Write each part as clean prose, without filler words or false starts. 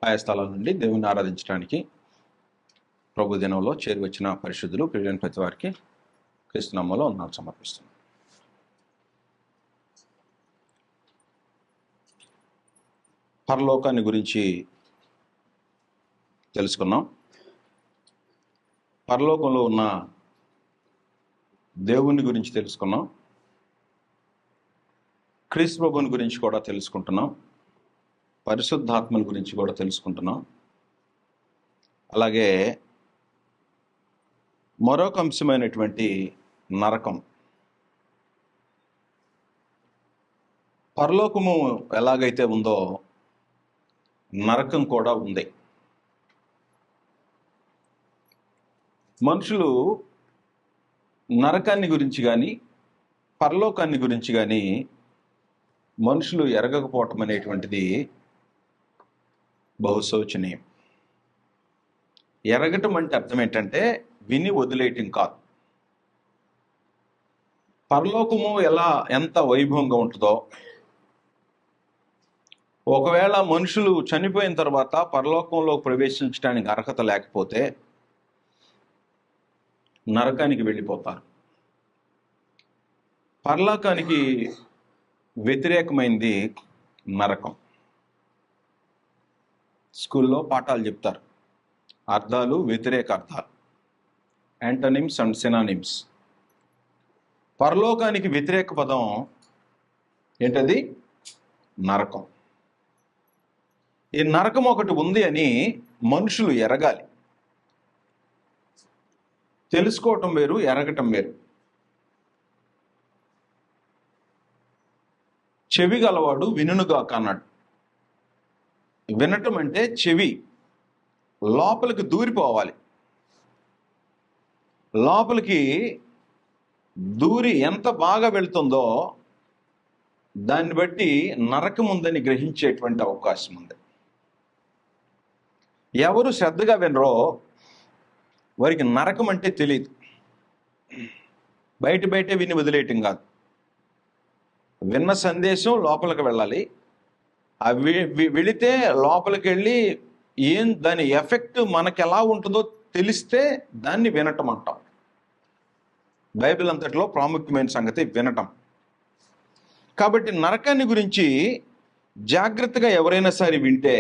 ఆయా స్థలాల నుండి దేవుని ఆరాధించడానికి ప్రభు దినంలో చేరి వచ్చిన పరిశుద్ధులు ప్రియులైన ప్రతి వారికి క్రీస్తునామంలో వందనాలు సమర్పిస్తున్నాం. పరలోకాన్ని గురించి తెలుసుకున్నాం. పరలోకంలో ఉన్న దేవుని గురించి తెలుసుకున్నాం. క్రీస్తు ప్రభుని గురించి కూడా తెలుసుకుంటున్నాం. పరిశుద్ధాత్మల గురించి కూడా తెలుసుకుంటున్నాం. అలాగే మరొక అంశమైనటువంటి నరకం. పరలోకము ఎలాగైతే ఉందో నరకం కూడా ఉంది. మనుషులు నరకాన్ని గురించి కానీ పరలోకాన్ని గురించి కానీ మనుషులు ఎరగకపోవటం అనేటువంటిది బహుశోచనీయం. ఎరగటం అంటే అర్థం ఏంటంటే విని వదిలేయటం కాదు. పరలోకము ఎంత వైభవంగా ఉంటుందో, ఒకవేళ మనుషులు చనిపోయిన తర్వాత పరలోకంలో ప్రవేశించడానికి అర్హత లేకపోతే నరకానికి వెళ్ళిపోతారు. పరలోకానికి వ్యతిరేకమైంది నరకం. స్కూల్లో పాఠాలు చెప్తారు, అర్థాలు, వ్యతిరేక అర్థాలు, యాంటోనిమ్స్ అండ్ సినానిమ్స్. పరలోకానికి వ్యతిరేక పదం ఏంటది? నరకం. ఈ నరకం ఒకటి ఉంది అని మనుషులు ఎరగాలి. తెలుసుకోవటం వేరు, ఎరగటం వేరు. చెవి గలవాడు వినుగాక అన్నాడు. వినటం అంటే చెవి లోపలికి దూరిపోవాలి. లోపలికి దూరి ఎంత బాగా వెళ్తుందో దాన్ని బట్టి నరకం ఉందని గ్రహించేటువంటి అవకాశం ఉంది. ఎవరు శ్రద్ధగా వినరో వారికి నరకం అంటే తెలియదు. బయటే విని వదిలేయటం కాదు. విన్న సందేశం లోపలికి వెళ్ళాలి. వెళితే లోపలికి వెళ్ళి దాని ఎఫెక్ట్ మనకి ఎలా ఉంటుందో తెలిస్తే దాన్ని వినటం అంటాం. బైబిల్ అంతటిలో ప్రాముఖ్యమైన సంగతి వినటం. కాబట్టి నరకాన్ని గురించి జాగ్రత్తగా ఎవరైనా సరే వింటే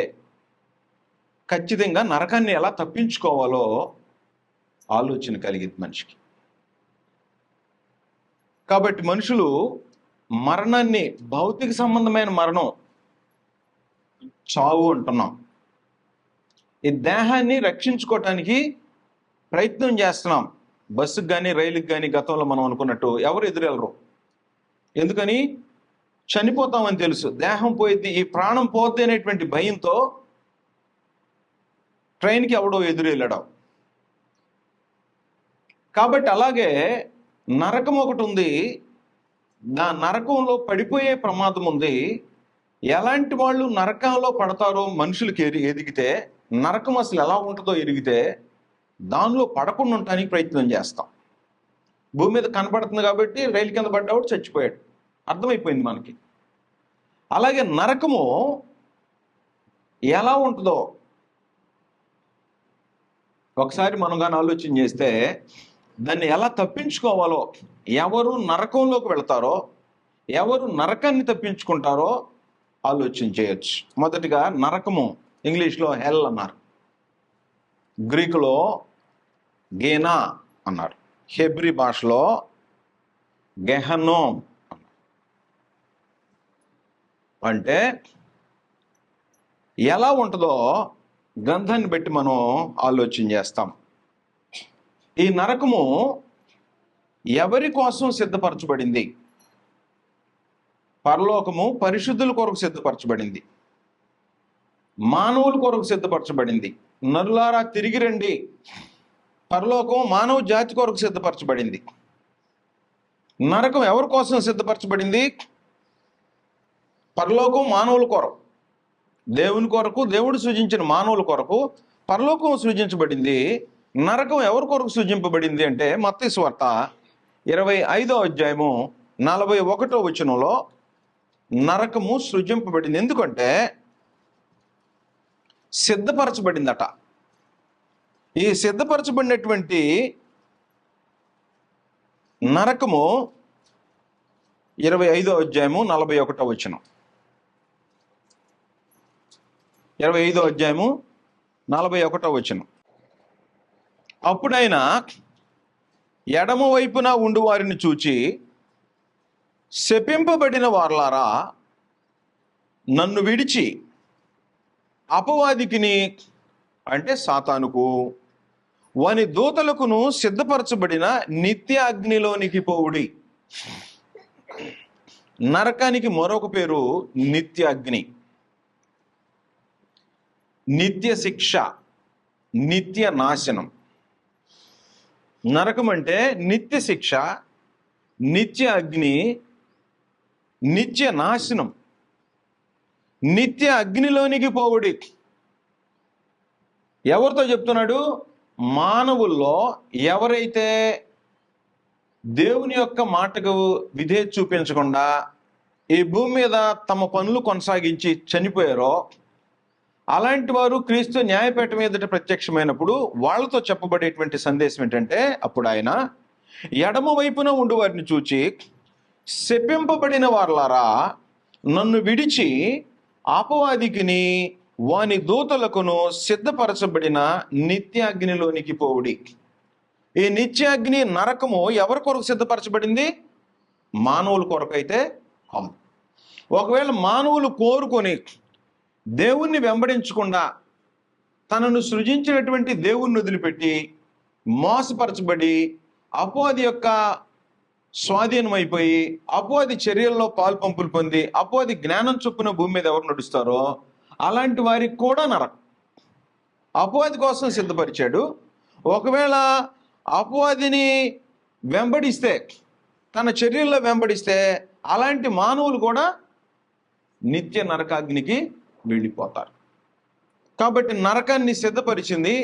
ఖచ్చితంగా నరకాన్ని ఎలా తప్పించుకోవాలో ఆలోచన కలిగింది మనిషికి. కాబట్టి మనుషులు మరణాన్ని, భౌతిక సంబంధమైన మరణం, చావు అంటున్నాం, ఈ దేహాన్ని రక్షించుకోవటానికి ప్రయత్నం చేస్తున్నాం. బస్సుకు కానీ రైలుకి కానీ గతంలో మనం అనుకున్నట్టు ఎవరు ఎదురెళ్ళరు. ఎందుకని? చనిపోతామని తెలుసు. దేహం పోయిద్ది, ఈ ప్రాణం పోద్ది అనేటువంటి భయంతో ట్రైన్కి ఎవడో ఎదురెళ్ళడం. కాబట్టి అలాగే నరకం ఒకటి ఉంది. నరకంలో పడిపోయే ప్రమాదం ఉంది. ఎలాంటి వాళ్ళు నరకంలో పడతారో మనుషులకి ఎదిగితే, నరకం అసలు ఎలా ఉంటుందో ఎరిగితే దానిలో పడకుండా ఉండటానికి ప్రయత్నం చేస్తాం. భూమి మీద కనపడుతుంది కాబట్టి రైలు కింద పడ్డాడు, చచ్చిపోయాడు, అర్థమైపోయింది మనకి. అలాగే నరకము ఎలా ఉంటుందో ఒకసారి మనం కానీ ఆలోచన చేస్తే దాన్ని ఎలా తప్పించుకోవాలో, ఎవరు నరకంలోకి వెళతారో, ఎవరు నరకాన్ని తప్పించుకుంటారో ఆలోచన చేయొచ్చు. మొదటిగా నరకము, ఇంగ్లీష్లో హెల్ అన్నారు, గ్రీకులో గేనా అన్నారు, హెబ్రీ భాషలో గెహనోమ్ అన్నారు. అంటే ఎలా ఉంటుందో గ్రంథాన్ని బట్టి మనం ఆలోచన చేస్తాం. ఈ నరకము ఎవరి కోసం సిద్ధపరచబడింది? పరలోకము పరిశుద్ధుల కొరకు సిద్ధపరచబడింది, మానవుల కొరకు సిద్ధపరచబడింది. నరులారా తిరిగి రండి. పరలోకం మానవ జాతి కొరకు సిద్ధపరచబడింది. నరకం ఎవరి కోసం సిద్ధపరచబడింది? పరలోకం మానవుల కొరకు, దేవుని కొరకు, దేవుడు సృజించిన మానవుల కొరకు పరలోకం సృజించబడింది. నరకం ఎవరి కొరకు సృజింపబడింది అంటే మత్తయి సువార్త 25వ అధ్యాయము 41వ వచనంలో నరకము సృజింపబడింది. ఎందుకంటే సిద్ధపరచబడిందట. ఈ సిద్ధపరచబడినటువంటి నరకము 25వ అధ్యాయము 41వ వచనం. 25వ అధ్యాయము 41వ వచనం. అప్పుడైనా ఎడమ వైపున ఉండు వారిని చూచి, శపింపబడిన వారలారా, నన్ను విడిచి అపవాదికిని, అంటే సాతానుకు, వాని దూతలకును సిద్ధపరచబడిన నిత్య అగ్నిలోనికి పోవుడి. నరకానికి మరొక పేరు నిత్య అగ్ని, నిత్య శిక్ష, నిత్య నాశనం. నరకం అంటే నిత్య శిక్ష, నిత్య అగ్ని, నిత్య నాశనం. నిత్య అగ్నిలోనికి పోవుడి. ఎవరితో చెప్తున్నాడు? మానవుల్లో ఎవరైతే దేవుని యొక్క మాటకు విధేయత చూపించకుండా ఈ భూమి మీద తమ పనులు కొనసాగించి చనిపోయారో అలాంటి వారు క్రీస్తు న్యాయపీఠం మీదట ప్రత్యక్షమైనప్పుడు వాళ్ళతో చెప్పబడేటువంటి సందేశం ఏంటంటే, అప్పుడు ఆయన ఎడమ వైపున ఉండు వారిని చూచి, శపింపబడిన వారలారా, నన్ను విడిచి అపవాదికిని వాని దూతలకును సిద్ధపరచబడిన నిత్య అగ్నిలోనికి పోవుడి. ఈ నిత్య అగ్ని నరకము ఎవరి కొరకు సిద్ధపరచబడింది? మానవుల కొరకు అయితే కాదు. ఒకవేళ మానవులు కోరుకొని దేవుణ్ణి వెంబడించకుండా తనను సృజించినటువంటి దేవుణ్ణి వదిలిపెట్టి మోసపరచబడి అపవాది యొక్క స్వాధీనం అయిపోయి అపవాది చర్యల్లో పాల్పంపులు పొంది అపవాది జ్ఞానం చొప్పున భూమి మీద ఎవరు నడుస్తారో అలాంటి వారికి కూడా నరకం. అపవాది కోసం సిద్ధపరిచాడు. ఒకవేళ అపవాదిని వెంబడిస్తే, తన చర్యల్లో వెంబడిస్తే అలాంటి మానవులు కూడా నిత్య నరకాగ్నికి వెళ్ళిపోతారు. కాబట్టి నరకాన్ని సిద్ధపరిచింది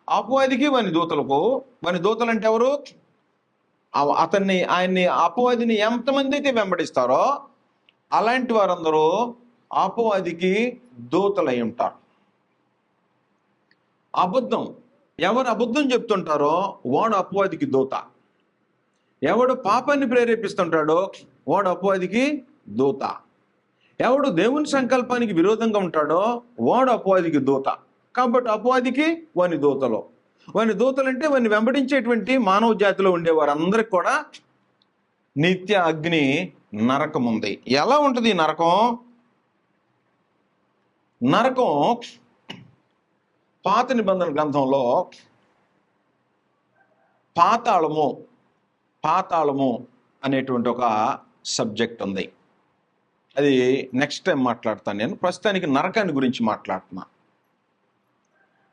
అపవాదికి, వాని దూతలకు. వాని దూతలు అంటే ఎవరు? ఆయన్ని అపవాదిని ఎంతమంది అయితే వెంబడిస్తారో అలాంటి వారందరూ అపవాదికి దూతలై ఉంటారు. అబద్ధం, ఎవరు అబద్ధం చెప్తుంటారో వాడు అపవాదికి దూత. ఎవడు పాపాన్ని ప్రేరేపిస్తుంటాడో వాడు అపవాదికి దూత. ఎవడు దేవుని సంకల్పానికి విరోధంగా ఉంటాడో వాడు అపవాదికి దూత. కాబట్టి అపవాదికి వాని దూతలు. వాని దూతలు అంటే వాని వెంబడించేటువంటి మానవ జాతిలో ఉండే వారందరికి కూడా నిత్య అగ్ని నరకం ఉంది. ఎలా ఉంటుంది ఈ నరకం? నరకం పాత నిబంధన గ్రంథంలో పాతాళము అనేటువంటి ఒక సబ్జెక్ట్ ఉంది. అది నెక్స్ట్ టైం మాట్లాడతాను. నేను ప్రస్తుతానికి నరకాన్ని గురించి మాట్లాడుతున్నా.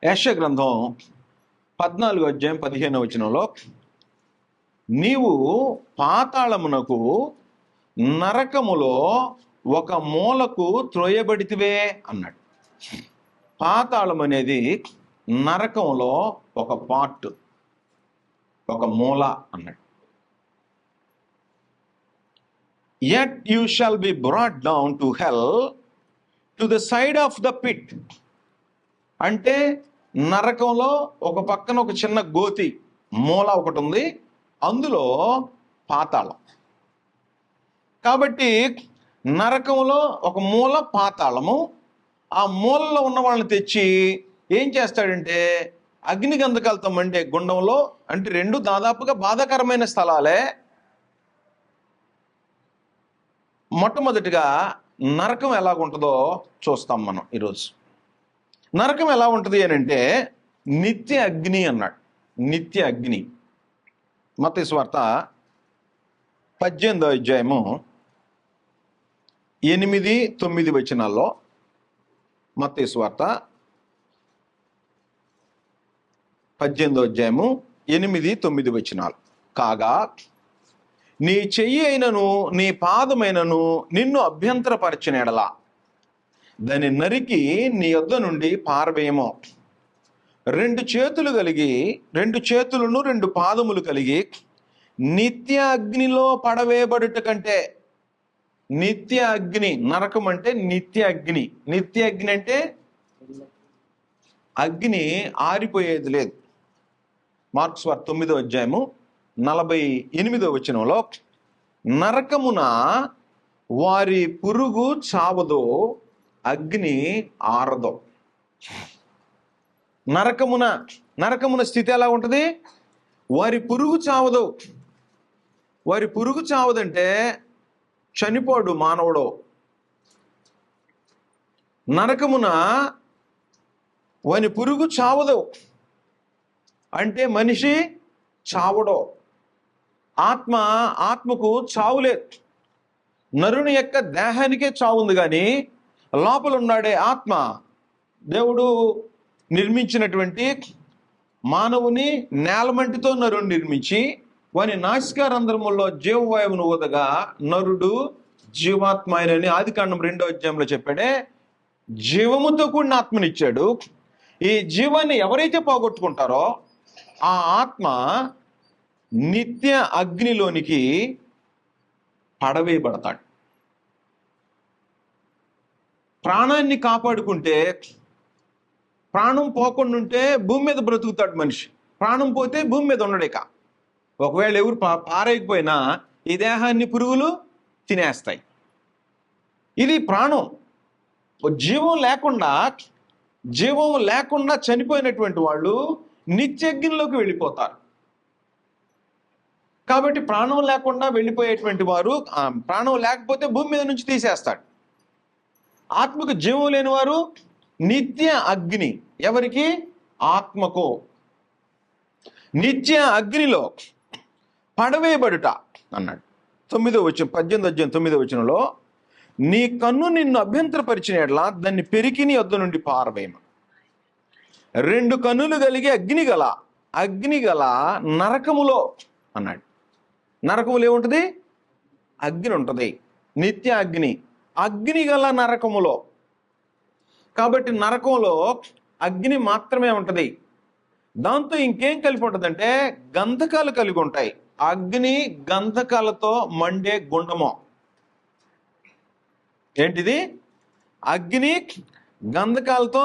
యెషయా గ్రంథం 14వ అధ్యాయం 15వ వచనంలో, నీవు పాతాళమునకు నరకములో ఒక మూలకు త్రోయబడితివే అన్నాడు. పాతాళం అనేది నరకంలో ఒక పార్ట్, ఒక మూల అన్నాడు. Yet you shall be brought down to hell, to the side of the pit. అంటే నరకంలో ఒక పక్కన ఒక చిన్న గోతి మూల ఒకటి ఉంది, అందులో పాతాళం. కాబట్టి నరకంలో ఒక మూల పాతాళము. ఆ మూలలో ఉన్న వాళ్ళని తెచ్చి ఏం చేస్తాడంటే అగ్నిగంధకాలతో మండే గుండంలో, అంటే రెండు దాదాపుగా బాధాకరమైన స్థలాలే. మొట్టమొదటిగా నరకం ఎలాగుంటుందో చూస్తాం మనం ఈరోజు. నరకం ఎలా ఉంటుంది అని అంటే నిత్య అగ్ని అన్నాడు. నిత్య అగ్ని. మత్తయి సువార్త 18వ అధ్యాయము 8-9 వచనాల్లో, మత్తయి సువార్త 18వ అధ్యాయము 8-9 వచనాలు. కాగా నీ చెయ్యి అయినను నీ పాదమైనను నిన్ను అభ్యంతరపరిచిన ఎడల దాన్ని నరికి నీ యొద్ద నుండి పారవేయము. 2 చేతులు కలిగి, 2 చేతులను 2 పాదములు కలిగి నిత్య అగ్నిలో పడవేయబడుట కంటే, నిత్య అగ్ని, నరకం అంటే నిత్య అగ్ని. నిత్య అగ్ని అంటే అగ్ని ఆరిపోయేది లేదు. మార్క్స్ వార్త 9వ అధ్యాయము 48వ వచనంలో, నరకమున వారి పురుగు చావదో, అగ్ని ఆరదో. నరకమున స్థితి ఎలా ఉంటుంది? వారి పురుగు చావదు. వారి పురుగు చావదంటే చనిపోడు మానవుడు. నరకమున వాని పురుగు చావదు అంటే మనిషి చావడో. ఆత్మకు చావులేదు. నరుని యొక్క దేహానికే చావుంది, కానీ లోపల ఉన్నాడే ఆత్మ, దేవుడు నిర్మించినటువంటి మానవుని నేలమంటితో నరుని నిర్మించి వాని నాసికారంధ్రములో జీవవాయువును ఊదగా నరుడు జీవాత్మాయనని ఆదికాండం 2వ అధ్యాయంలో చెప్పాడే. జీవముతో కూడిన ఆత్మనిచ్చాడు. ఈ జీవాన్ని ఎవరైతే పోగొట్టుకుంటారో ఆ ఆత్మ నిత్య అగ్నిలోనికి పడవేయబడతాడు. ప్రాణాన్ని కాపాడుకుంటే, ప్రాణం పోకుండా ఉంటే భూమి మీద బ్రతుకుతాడు మనిషి. ప్రాణం పోతే భూమి మీద ఉండడేక. ఒకవేళ ఎవరు పారేయకపోయినా ఈ దేహాన్ని పురుగులు తినేస్తాయి. ఇది ప్రాణం. జీవం లేకుండా చనిపోయినటువంటి వాళ్ళు నిత్యజ్ఞంలోకి వెళ్ళిపోతారు. కాబట్టి ప్రాణం లేకుండా వెళ్ళిపోయేటువంటి వారు, ప్రాణం లేకపోతే భూమి మీద నుంచి తీసేస్తాడు. ఆత్మకు జీవం లేని వారు నిత్య అగ్ని. ఎవరికి? ఆత్మకు. నిత్య అగ్నిలో పడవేయబడుట అన్నాడు. 18వ వచనంలో, నీ కన్ను నిన్ను అభ్యంతరపరిచిన ఎడల దాన్ని పెరికి నీ వద్ద నుండి పారవేయమ. 2 కన్నులు కలిగి అగ్ని గల నరకములో అన్నాడు. నరకములో ఏముంటుంది? అగ్ని ఉంటుంది. నిత్య అగ్ని గల నరకములో. కాబట్టి నరకంలో అగ్ని మాత్రమే ఉంటుంది. దాంతో ఇంకేం కలిపి ఉంటుందంటే గంధకాలు కలిగి ఉంటాయి. అగ్ని గంధకాలతో మండే గుండము. ఏంటిది? అగ్ని గంధకాలతో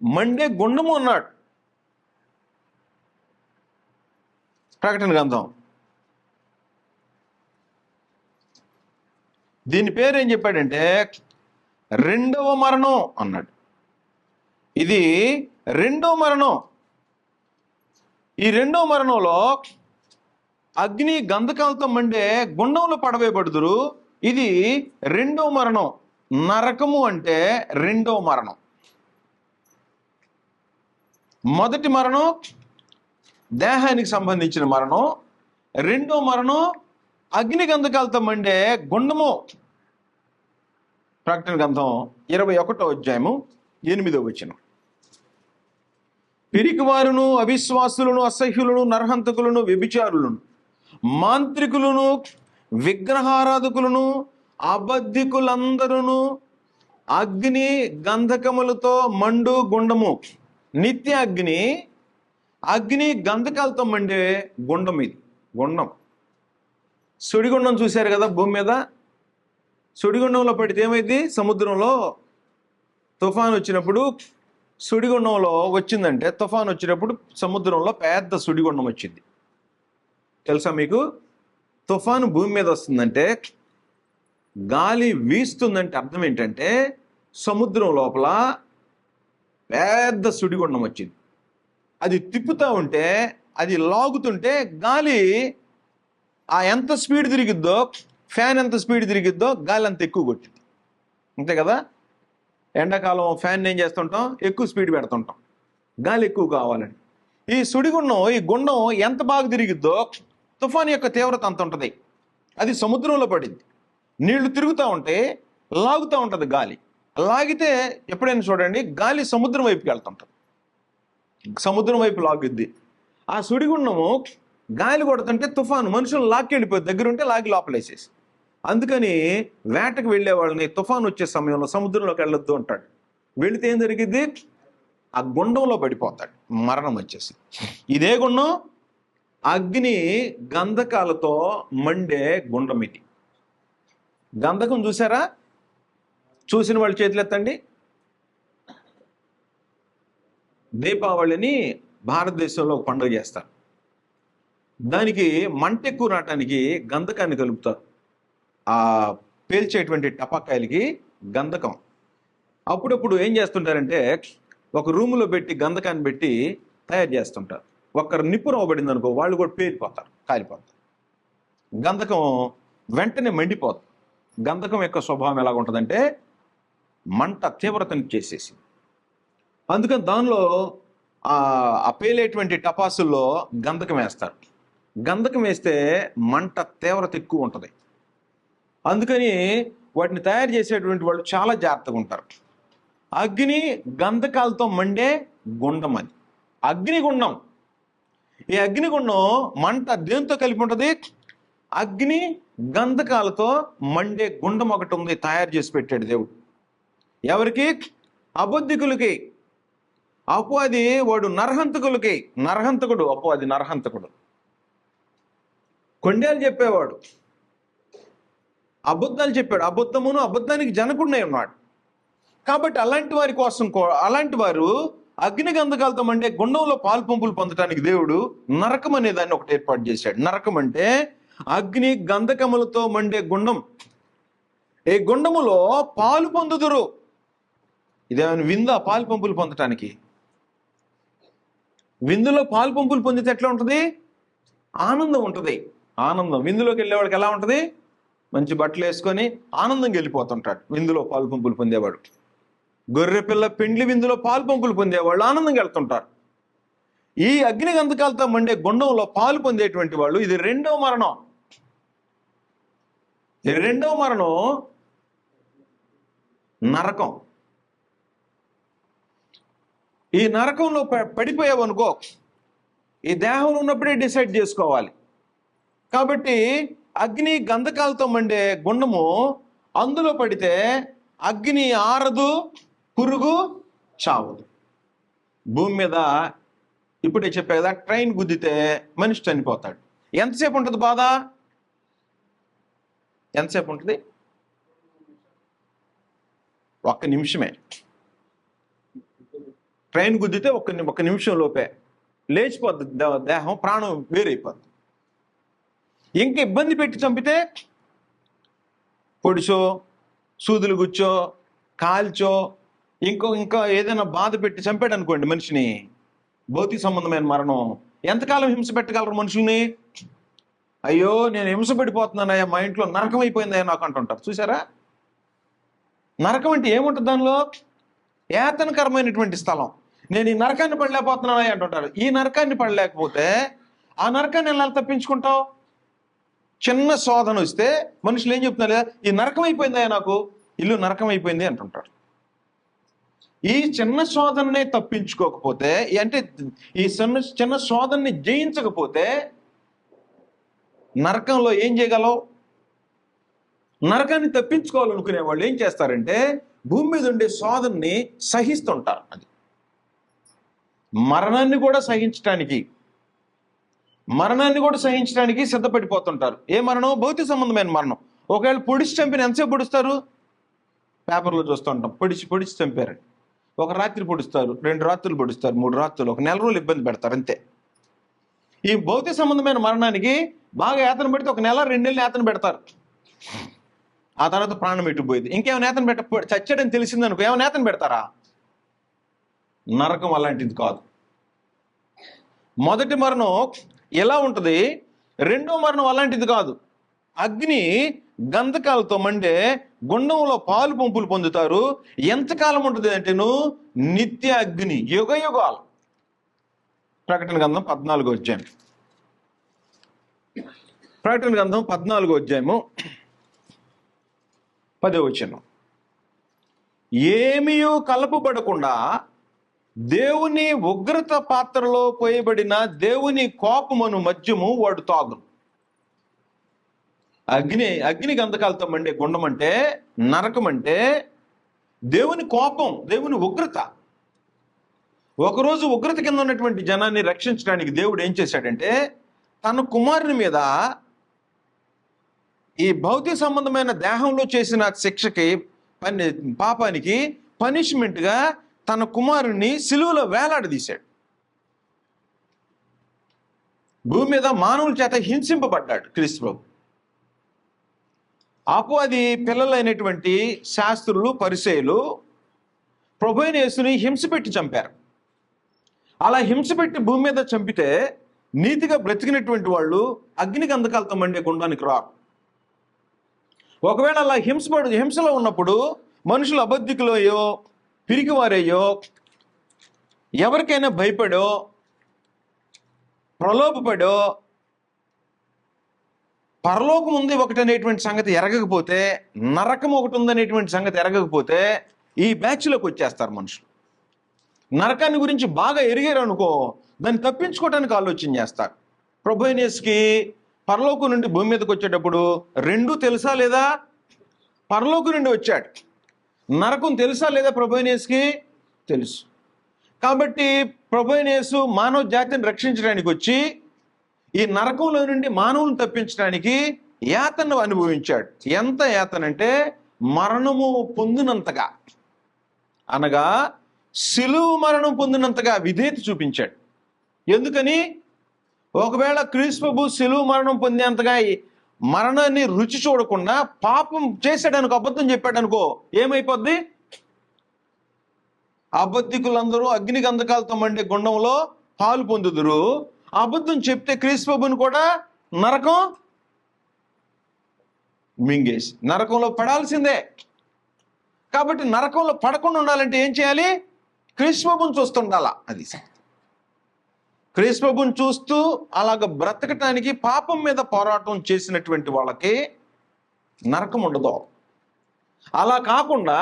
మండే గుండము అన్నాడు ప్రకటన గ్రంథం. దీని పేరు ఏం చెప్పాడంటే 2వ మరణం అన్నాడు. ఇది 2వ మరణం. ఈ 2వ మరణంలో అగ్ని గంధకాలతో మండే గుండంలో పడవేయబడుదురు. ఇది 2వ మరణం. నరకము అంటే 2వ మరణం. మొదటి మరణం దేహానికి సంబంధించిన మరణం. 2వ మరణం అగ్ని గంధకాలతో మండే గుండము. ప్రకటన గ్రంథం 21వ అధ్యాయము 8వ వచనం. పిరికివారును, అవిశ్వాసులను, అసహ్యులను, నరహంతకులను, వ్యభిచారులను, మాంత్రికులను, విగ్రహారాధకులను, అబద్ధికులందరూ అగ్ని గంధకములతో మండు గుండము. నిత్య అగ్ని గంధకాలతో మండే గుండం. ఇది గుండం. సుడిగుండం చూశారు కదా భూమి మీద. సుడిగుండంలో పడితే ఏమైంది? సముద్రంలో తుఫాను వచ్చినప్పుడు, సుడిగుండంలో వచ్చిందంటే, తుఫాను వచ్చినప్పుడు సముద్రంలో పెద్ద సుడిగుండం వచ్చింది. తెలుసా మీకు? తుఫాను భూమి మీద వస్తుందంటే, గాలి వీస్తుందంటే అర్థం ఏంటంటే సముద్రం లోపల పెద్ద సుడిగుండం వచ్చింది. అది తిప్పుతూ ఉంటే, అది లాగుతుంటే గాలి ఎంత స్పీడ్ తిరిగిద్దో, ఫ్యాన్ ఎంత స్పీడ్ తిరిగిద్దో గాలి అంత ఎక్కువ కొట్టింది. అంతే కదా? ఎండాకాలం ఫ్యాన్ ఏం చేస్తుంటాం? ఎక్కువ స్పీడ్ పెడుతుంటాం, గాలి ఎక్కువ కావాలని. ఈ సుడిగుండం, ఈ గుండం ఎంత బాగా తిరిగిద్దో తుఫాను యొక్క తీవ్రత అంత ఉంటుంది. అది సముద్రంలో పడింది. నీళ్లు తిరుగుతూ ఉంటే లాగుతూ ఉంటుంది గాలి. లాగితే ఎప్పుడైనా చూడండి, గాలి సముద్రం వైపుకి వెళ్తుంటుంది, సముద్రం వైపు లాగుద్ది. ఆ సుడిగుండము గాలి కొడుతుంటే తుఫాను మనుషులు లాక్కెళ్ళిపోయి, దగ్గరుంటే లాగి లోపలేసేసి. అందుకని వేటకు వెళ్ళే వాళ్ళని తుఫాను వచ్చే సమయంలో సముద్రంలోకి వెళ్ళొద్దు అంటాడు. వెళితే ఏం జరిగింది? ఆ గుండంలో పడిపోతాడు, మరణం వచ్చేసి. ఇదే గుండం అగ్ని గంధకాలతో మండే గుండం. ఇది గంధకం చూసారా? చూసిన వాళ్ళు చేతులు ఎత్తండి. దీపావళిని భారతదేశంలో ఒక పండుగ చేస్తారు. దానికి మంట ఎక్కువ రావటానికి గంధకాన్ని కలుపుతారు. ఆ పేల్చేటువంటి టపాకాయలకి గంధకం. అప్పుడప్పుడు ఏం చేస్తుంటారంటే ఒక రూములో పెట్టి గంధకాన్ని పెట్టి తయారు చేస్తుంటారు. ఒక్కరు నిప్పురం అవ్వబడింది అనుకో, వాళ్ళు కూడా పేలిపోతారు, కాలిపోతారు. గంధకం వెంటనే మండిపోతుంది. గంధకం యొక్క స్వభావం ఎలాగుంటుందంటే మంట తీవ్రతను చేసేసి, అందుకని దానిలో ఆ పేలేటువంటి టపాసుల్లో గంధకం వేస్తారు. గంధకం వేస్తే మంట తీవ్రత ఎక్కువ ఉంటుంది. అందుకని వాటిని తయారు చేసేటువంటి వాళ్ళు చాలా జాగ్రత్తగా ఉంటారు. అగ్ని గంధకాలతో మండే గుండం అది, అగ్నిగుండం. ఈ అగ్నిగుండం మంట దేంతో కలిపి ఉంటుంది? అగ్ని గంధకాలతో మండే గుండం ఒకటి ఉంది, తయారు చేసి పెట్టాడు దేవుడు. ఎవరికి? అబద్ధికులకి. అపవాది వాడు నరహంతకులకి. నరహంతకుడు అపవాది, నరహంతకుడు. కొండేలు చెప్పేవాడు, అబద్ధాలు చెప్పాడు. అబద్ధమును అబద్ధానికి జనకుడినే ఉన్నాడు. కాబట్టి అలాంటి వారి కోసం, అలాంటి వారు అగ్ని గంధకాలతో మండే గుండంలో పాలు పంపులు పొందడానికి దేవుడు నరకం అనే దాన్ని ఒకటి ఏర్పాటు చేశాడు. నరకం అంటే అగ్ని గంధకములతో మండే గుండం. ఈ గుండములో పాలు పొందుదురు. ఇదేమైనా విందా పాలు పంపులు పొందటానికి? విందులో పాలు పంపులు పొందితే ఎట్లా ఉంటుంది? ఆనందం ఉంటుంది. ఆనందం. విందులోకి వెళ్ళేవాడికి ఎలా ఉంటుంది? మంచి బట్టలు వేసుకొని ఆనందంగా వెళ్ళిపోతుంటాడు విందులో పాలు పంపులు పొందేవాడు. గొర్రె పిల్ల పెండ్లి విందులో పాలు పంపులు పొందేవాళ్ళు ఆనందంగా వెళ్తుంటారు. ఈ అగ్ని గంధకాలతో మండే గుండంలో పాలు పొందేటువంటి వాళ్ళు, ఇది రెండవ మరణం. ఈ రెండవ మరణం నరకం. ఈ నరకంలో పడిపోయావనుకో, ఈ దేహంలో ఉన్నప్పుడే డిసైడ్ చేసుకోవాలి. కాబట్టి అగ్ని గంధకాలతో మండే గుండము, అందులో పడితే అగ్ని ఆరదు, పురుగు చావదు. భూమి మీద ఇప్పుడే చెప్పే కదా, ట్రైన్ గుద్దితే మనిషి చనిపోతాడు. ఎంతసేపు ఉంటుంది బాధ? ఎంతసేపు ఉంటుంది? ఒక్క నిమిషమే. ట్రైన్ గుద్దితే ఒక్క నిమిషం లోపే లేచిపోద్ది దేహం, ప్రాణం వేరైపోద్ది. ఇంకా ఇబ్బంది పెట్టి చంపితే పొడిచో, సూదులు గుచ్చో, కాల్చో, ఇంకా ఏదైనా బాధ పెట్టి చంపాడు అనుకోండి మనిషిని, భౌతిక సంబంధమైన మరణం. ఎంతకాలం హింస పెట్టగలరు మనుషుల్ని? అయ్యో నేను హింస పడిపోతున్నానయ్యా, మా ఇంట్లో నరకం అయిపోయిందయ్యా నాకు అంటుంటారు. చూసారా? నరకం అంటే ఏముంటుంది దానిలో? యాతనకరమైనటువంటి స్థలం. నేను ఈ నరకాన్ని పడలేకపోతున్నానయ్యా అంటుంటారు. ఈ నరకాన్ని పడలేకపోతే ఆ నరకాన్ని ఎలా తప్పించుకుంటావు? చిన్న శోధన వస్తే మనుషులు ఏం చెప్తున్నారు? ఈ నరకం అయిపోయిందయ్యా నాకు, ఇల్లు నరకం అయిపోయింది అంటుంటారు. ఈ చిన్న శోధననే తప్పించుకోకపోతే, అంటే ఈ చిన్న శోధనని జయించకపోతే నరకంలో ఏం చేయగలవు? నరకాన్ని తప్పించుకోవాలనుకునే వాళ్ళు ఏం చేస్తారంటే భూమి మీద ఉండే శోధనని సహిస్తుంటారు. అది మరణాన్ని కూడా సహించడానికి సిద్ధపడిపోతుంటారు. ఏ మరణం? భౌతిక సంబంధమైన మరణం. ఒకవేళ పొడిచి చంపిన ఎంతసేపు పొడుస్తారు? పేపర్లో చూస్తూ ఉంటాం, పొడిచి చంపారు. ఒక రాత్రి పొడుస్తారు, 2 రాత్రులు పొడుస్తారు, 3 రాత్రులు, 1 నెల రోజులు ఇబ్బంది పెడతారు, అంతే. ఈ భౌతిక సంబంధమైన మరణానికి బాగా యాతన పెడితే 1 నెల 2 నెలలు యాతన పెడతారు. ఆ తర్వాత ప్రాణం ఎట్టుపోయింది. ఇంకేమైనా యాతన చచ్చాడని తెలిసిందనుకో, ఏమైనా యాతన పెడతారా? నరకం అలాంటిది కాదు. మొదటి మరణం ఎలా ఉంటుంది, రెండో మరణం అలాంటిది కాదు. అగ్ని గంధకాలతో మండే గుండంలో పాలు పంపులు పొందుతారు. ఎంతకాలం ఉంటుంది అంటే నిత్య అగ్ని, యుగ యుగాలు. ప్రకటన గ్రంథం 14వ అధ్యాయం. ప్రకటన గ్రంథం 14వ అధ్యాయము 10వ వచనం. ఏమీ కలపబడకుండా దేవుని ఉగ్రత పాత్రలో పోయబడిన దేవుని కోపమును మద్యము వాడు తాగును. అగ్ని గంధకాలతో మండే గుండం అంటే, నరకం అంటే దేవుని కోపం, దేవుని ఉగ్రత. ఒకరోజు ఉగ్రత కింద ఉన్నటువంటి జనాన్ని రక్షించడానికి దేవుడు ఏం చేశాడంటే తన కుమారుని మీద ఈ భౌతిక సంబంధమైన దేహంలో చేసిన శిక్షకి, పాపానికి పనిష్మెంట్గా తన కుమారుణ్ణి సిలువలో వేలాడదీశాడు. భూమి మీద మానవుల చేత హింసింపబడ్డాడు క్రీస్తు ప్రభు. అపవాది పిల్లలైనటువంటి శాస్త్రులు, పరిసయ్యులు ప్రభు అయిన యేసుని హింసపెట్టి చంపారు. అలా హింసపెట్టి భూమి మీద చంపితే నీతిగా బ్రతికినటువంటి వాళ్ళు అగ్ని గంధకాలతో మండే గుండానికి రారు. ఒకవేళ అలా హింసలో ఉన్నప్పుడు మనుషులు అబద్ధికులయ్యో, పిరికివారయ్యో, ఎవరికైనా భయపడో, ప్రలోభపడో, పరలోకం ఉంది ఒకటి అనేటువంటి సంగతి ఎరగకపోతే, నరకం ఒకటి ఉందనేటువంటి సంగతి ఎరగకపోతే ఈ బ్యాచ్లోకి వచ్చేస్తారు మనుషులు. నరకాన్ని గురించి బాగా ఎరిగారు అనుకో, దాన్ని తప్పించుకోవడానికి ఆలోచన చేస్తారు. ప్రభు అయిన యేసుకి పరలోకం నుండి భూమి మీదకి వచ్చేటప్పుడు రెండూ తెలుసా లేదా? పరలోకం నుండి వచ్చాడు. నరకం తెలుసా లేదా ప్రభు అయిన యేసుకి? తెలుసు. కాబట్టి ప్రభు అయిన యేసు మానవ జాతిని రక్షించడానికి వచ్చి ఈ నరకంలో నుండి మానవులను తప్పించడానికి యాతను అనుభవించాడు. ఎంత యాతన అంటే మరణము పొందినంతగా, అనగా సిలువ మరణం పొందినంతగా విధేయత చూపించాడు. ఎందుకని? ఒకవేళ క్రీస్తు ప్రభు సిలువ మరణం పొందేంతగా మరణాన్ని రుచి చూడకుండా పాపం చేశాడనుకో, అబద్ధం చెప్పాడు అనుకో, ఏమైపోద్ది? అబద్ధికులందరూ అగ్ని గంధకాలతో మండే గుండంలో పాలు పొందుదురు. అబద్ధం చెప్తే క్రీస్తు ప్రభుని కూడా నరకం మింగేసి నరకంలో పడాల్సిందే. కాబట్టి నరకంలో పడకుండా ఉండాలంటే ఏం చేయాలి? క్రీస్తు ప్రభుని చూస్తుండాలా. అది క్రీస్తు ప్రభుని చూస్తూ అలాగ బ్రతకటానికి పాపం మీద పోరాటం చేసినటువంటి వాళ్ళకి నరకం ఉండదు. అలా కాకుండా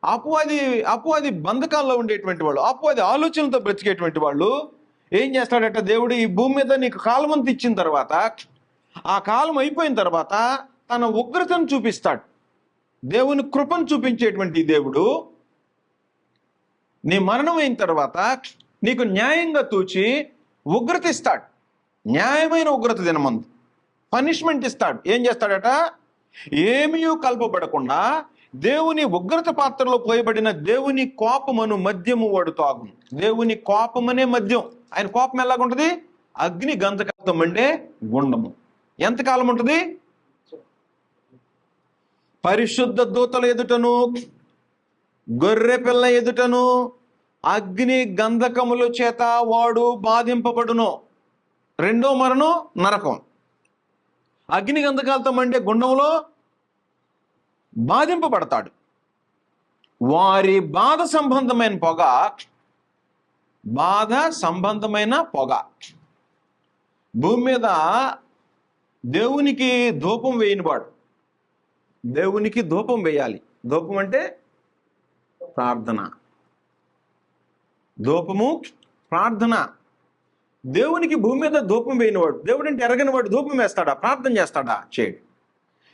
అపవాది బంధకాల్లో ఉండేటువంటి వాళ్ళు, అపవాది ఆలోచనలతో బ్రతికేటువంటి వాళ్ళు ఏం చేస్తాడట? దేవుడు ఈ భూమి మీద నీకు కాలం అంత ఇచ్చిన తర్వాత, ఆ కాలం అయిపోయిన తర్వాత తన ఉగ్రతను చూపిస్తాడు. దేవుని కృపను చూపించేటువంటి దేవుడు నీ మరణం అయిన తర్వాత నీకు న్యాయంగా తూచి ఉగ్రత ఇస్తాడు. న్యాయమైన ఉగ్రత దినమందు పనిష్మెంట్ ఇస్తాడు. ఏం చేస్తాడట? ఏమీ కల్పబడకుండా దేవుని ఉగ్రత పాత్రలో పోయబడిన దేవుని కోపమును మద్యము వాడు తాగును. దేవుని కోపమనే మద్యం. ఆయన కోపం ఎలాగుంటుంది? అగ్ని గంధకాలతో మండే గుండము. ఎంతకాలం ఉంటుంది? పరిశుద్ధ దూతల ఎదుటను, గొర్రె పిల్ల ఎదుటను అగ్ని గంధకముల చేత వాడు బాధింపబడును. రెండో మరణం నరకం. అగ్ని గంధకాలతో మండే గుండంలో బాధింపబడతాడు. వారి బాధ సంబంధమైన పొగ భూమి మీద దేవునికి ధూపం వేయనివాడు. దేవునికి ధూపం వేయాలి. ధూపం అంటే ప్రార్థన. ధూపము ప్రార్థన. దేవునికి భూమి మీద ధూపం వేయనివాడు, దేవుడు అంటే ఎరగనివాడు ధూపం వేస్తాడా? ప్రార్థన చేస్తాడా? చేయడు.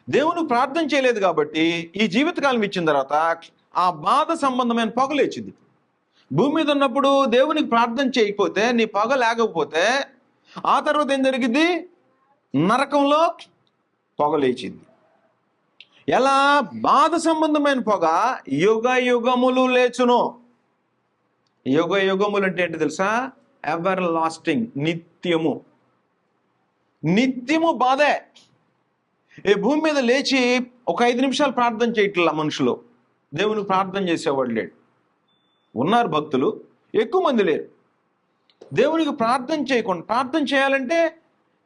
దేవుని ప్రార్థన చేయలేదు కాబట్టి ఈ జీవితకాలం ఇచ్చిన తర్వాత ఆ బాధ సంబంధమైన పొగ లేచింది. భూమి మీద ఉన్నప్పుడు దేవునికి ప్రార్థన చేయకపోతే, నీ పొగ లేకపోతే ఆ తర్వాత ఏం జరిగింది? నరకంలో పొగ లేచింది. ఎలా? బాధ సంబంధమైన పొగ యుగ యుగములు లేచును. యుగ యుగములు అంటే ఏంటి తెలుసా? ఎవర్ లాస్టింగ్, నిత్యము. నిత్యము బాధే. ఈ భూమి మీద లేచి ఒక 5 నిమిషాలు ప్రార్థన చేయట్లా మనుషులు. దేవునికి ప్రార్థన చేసేవాడు లేడు. ఉన్నారు భక్తులు, ఎక్కువ మంది లేరు. దేవునికి ప్రార్థన చేయకుండా, ప్రార్థన చేయాలంటే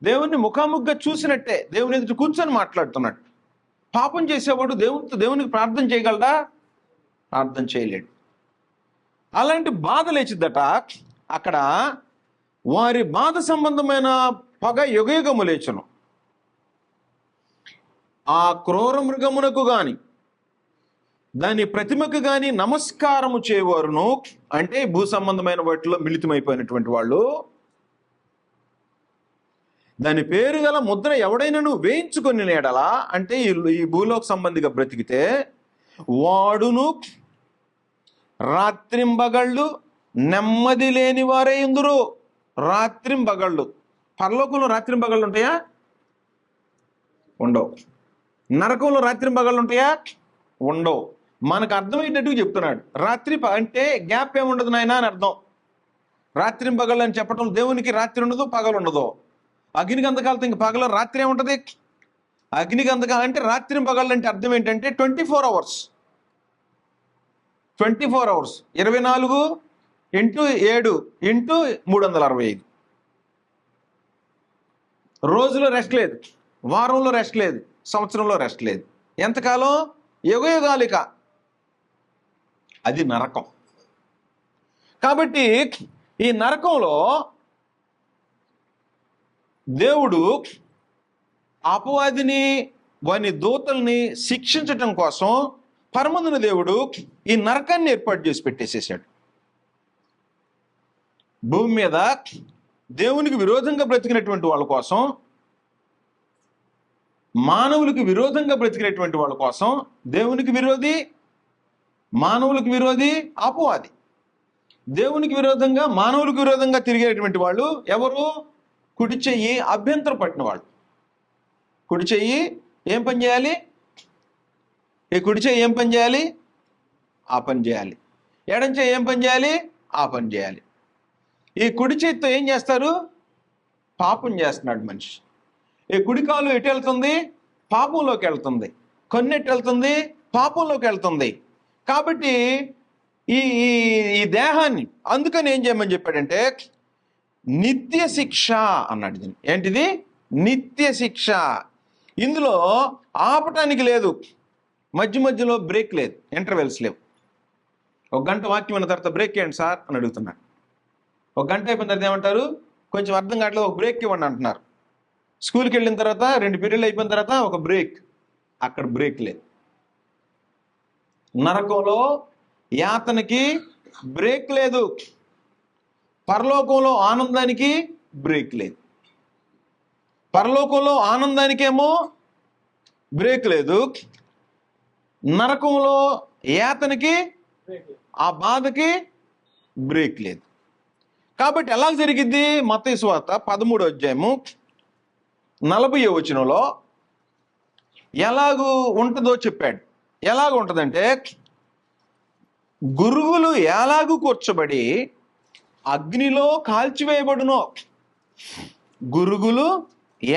దేవుని ముఖాముఖిగా చూసినట్టే, దేవుని ఎదుటి కూర్చొని మాట్లాడుతున్నట్టు. పాపం చేసేవాడు దేవునికి ప్రార్థన చేయగలడా? ప్రార్థన చేయలేడు. అలాంటి బాధ లేచిద్దట అక్కడ. వారి బాధ సంబంధమైన పొగ యుగయుగము లేచును. ఆ క్రూర మృగమునకు గాని దాని ప్రతిమకు గాని నమస్కారము చేయవారును, అంటే భూ సంబంధమైన వాటిలో మిళితమైపోయినటువంటి వాళ్ళు, దాని పేరు గల ముద్ర ఎవడైనాను వేయించుకొని నేడలా, అంటే ఈ భూలోక సంబంధిగా బ్రతికితే వాడును రాత్రింబగళ్ళు నెమ్మది లేని వారే ఇందురు. రాత్రింబగళ్ళు. పరలోకంలో రాత్రింబగళ్ళు ఉంటాయా? ఉండవు. నరకంలో రాత్రింబగళ్ళు ఉంటాయా? ఉండవు. మనకు అర్థమయ్యేటట్టుగా చెప్తున్నాడు. రాత్రి అంటే గ్యాప్ ఏముండదు నాయనా అని అర్థం. రాత్రి పగలు అని చెప్పడం, దేవునికి రాత్రి ఉండదు పగలు ఉండదు. అగ్నిగంధకాలతో ఇంక పగలు రాత్రి ఏముంటది? అగ్నిగంధకాలు అంటే రాత్రి పగలు అంటే అర్థం ఏంటంటే 24 hours. 24 hours 24 × 7 × 365. రోజులో రెస్ట్ లేదు, వారంలో రెస్ట్ లేదు, సంవత్సరంలో రెస్ట్ లేదు. ఎంతకాలం? యుగయుగాలిక. అది నరకం. కాబట్టి ఈ నరకంలో దేవుడు అపవాదిని వాని దూతల్ని శిక్షించటం కోసం పరమందున దేవుడు ఈ నరకాన్ని ఏర్పాటు చేసి పెట్టేసేసాడు. భూమి మీద దేవునికి విరోధంగా బ్రతికినటువంటి వాళ్ళ కోసం, మానవులకు విరోధంగా బ్రతికినటువంటి వాళ్ళ కోసం దేవునికి విరోధి, మానవులకు విరోధి అపవాది. దేవునికి విరోధంగా, మానవులకు విరోధంగా తిరిగేటువంటి వాళ్ళు ఎవరు? కుడి చెయ్యి అభ్యంతర పట్టిన వాళ్ళు. కుడి చెయ్యి ఏం పని చేయాలి? ఈ కుడి చెయ్యి ఏం పని చేయాలి? ఆ పని చేయాలి. ఎడం చెయ్యి ఏం పని చేయాలి? ఆ పని చేయాలి. ఈ కుడి చేతితో ఏం చేస్తారు? పాపం చేస్తున్నాడు మనిషి. ఈ కుడి కాలు ఎటు వెళ్తుంది? పాపంలోకి వెళ్తుంది. కన్ను ఎటు వెళ్తుంది? పాపంలోకి వెళ్తుంది. కాబట్టి ఈ ఈ దేహాన్ని అందుకని ఏం చేయమని చెప్పాడంటే నిత్య శిక్ష అన్నాడు. దీన్ని ఏంటిది? నిత్య శిక్ష. ఇందులో ఆపటానికి లేదు, మధ్య మధ్యలో బ్రేక్ లేదు, ఇంటర్వెల్స్ లేవు. 1 గంట వాక్యం అన్న తర్వాత బ్రేక్ ఇవ్వండి సార్ అని అడుగుతున్నారు. 1 గంట అయిపోయిన తర్వాత ఏమంటారు? కొంచెం అర్థం కావట్లేదు, ఒక బ్రేక్ ఇవ్వండి అంటున్నారు. స్కూల్కి వెళ్ళిన తర్వాత 2 పీరియడ్లు అయిపోయిన తర్వాత ఒక బ్రేక్. అక్కడ బ్రేక్ లేదు. నరకంలో యాతనకి బ్రేక్ లేదు, పరలోకంలో ఆనందానికి బ్రేక్ లేదు. పరలోకంలో ఆనందానికేమో బ్రేక్ లేదు, నరకంలో యాతనకి, ఆ బాధకి బ్రేక్ లేదు. కాబట్టి ఎలా జరిగిద్ది? మత్తయి సువార్త 13వ అధ్యాయము 40వ వచనంలో ఎలాగూ ఉంటుందో చెప్పాడు. ఎలాగ ఉంటుందంటే, గురుగులు ఎలాగూ కూర్చబడి అగ్నిలో కాల్చివేయబడునో, గురుగులు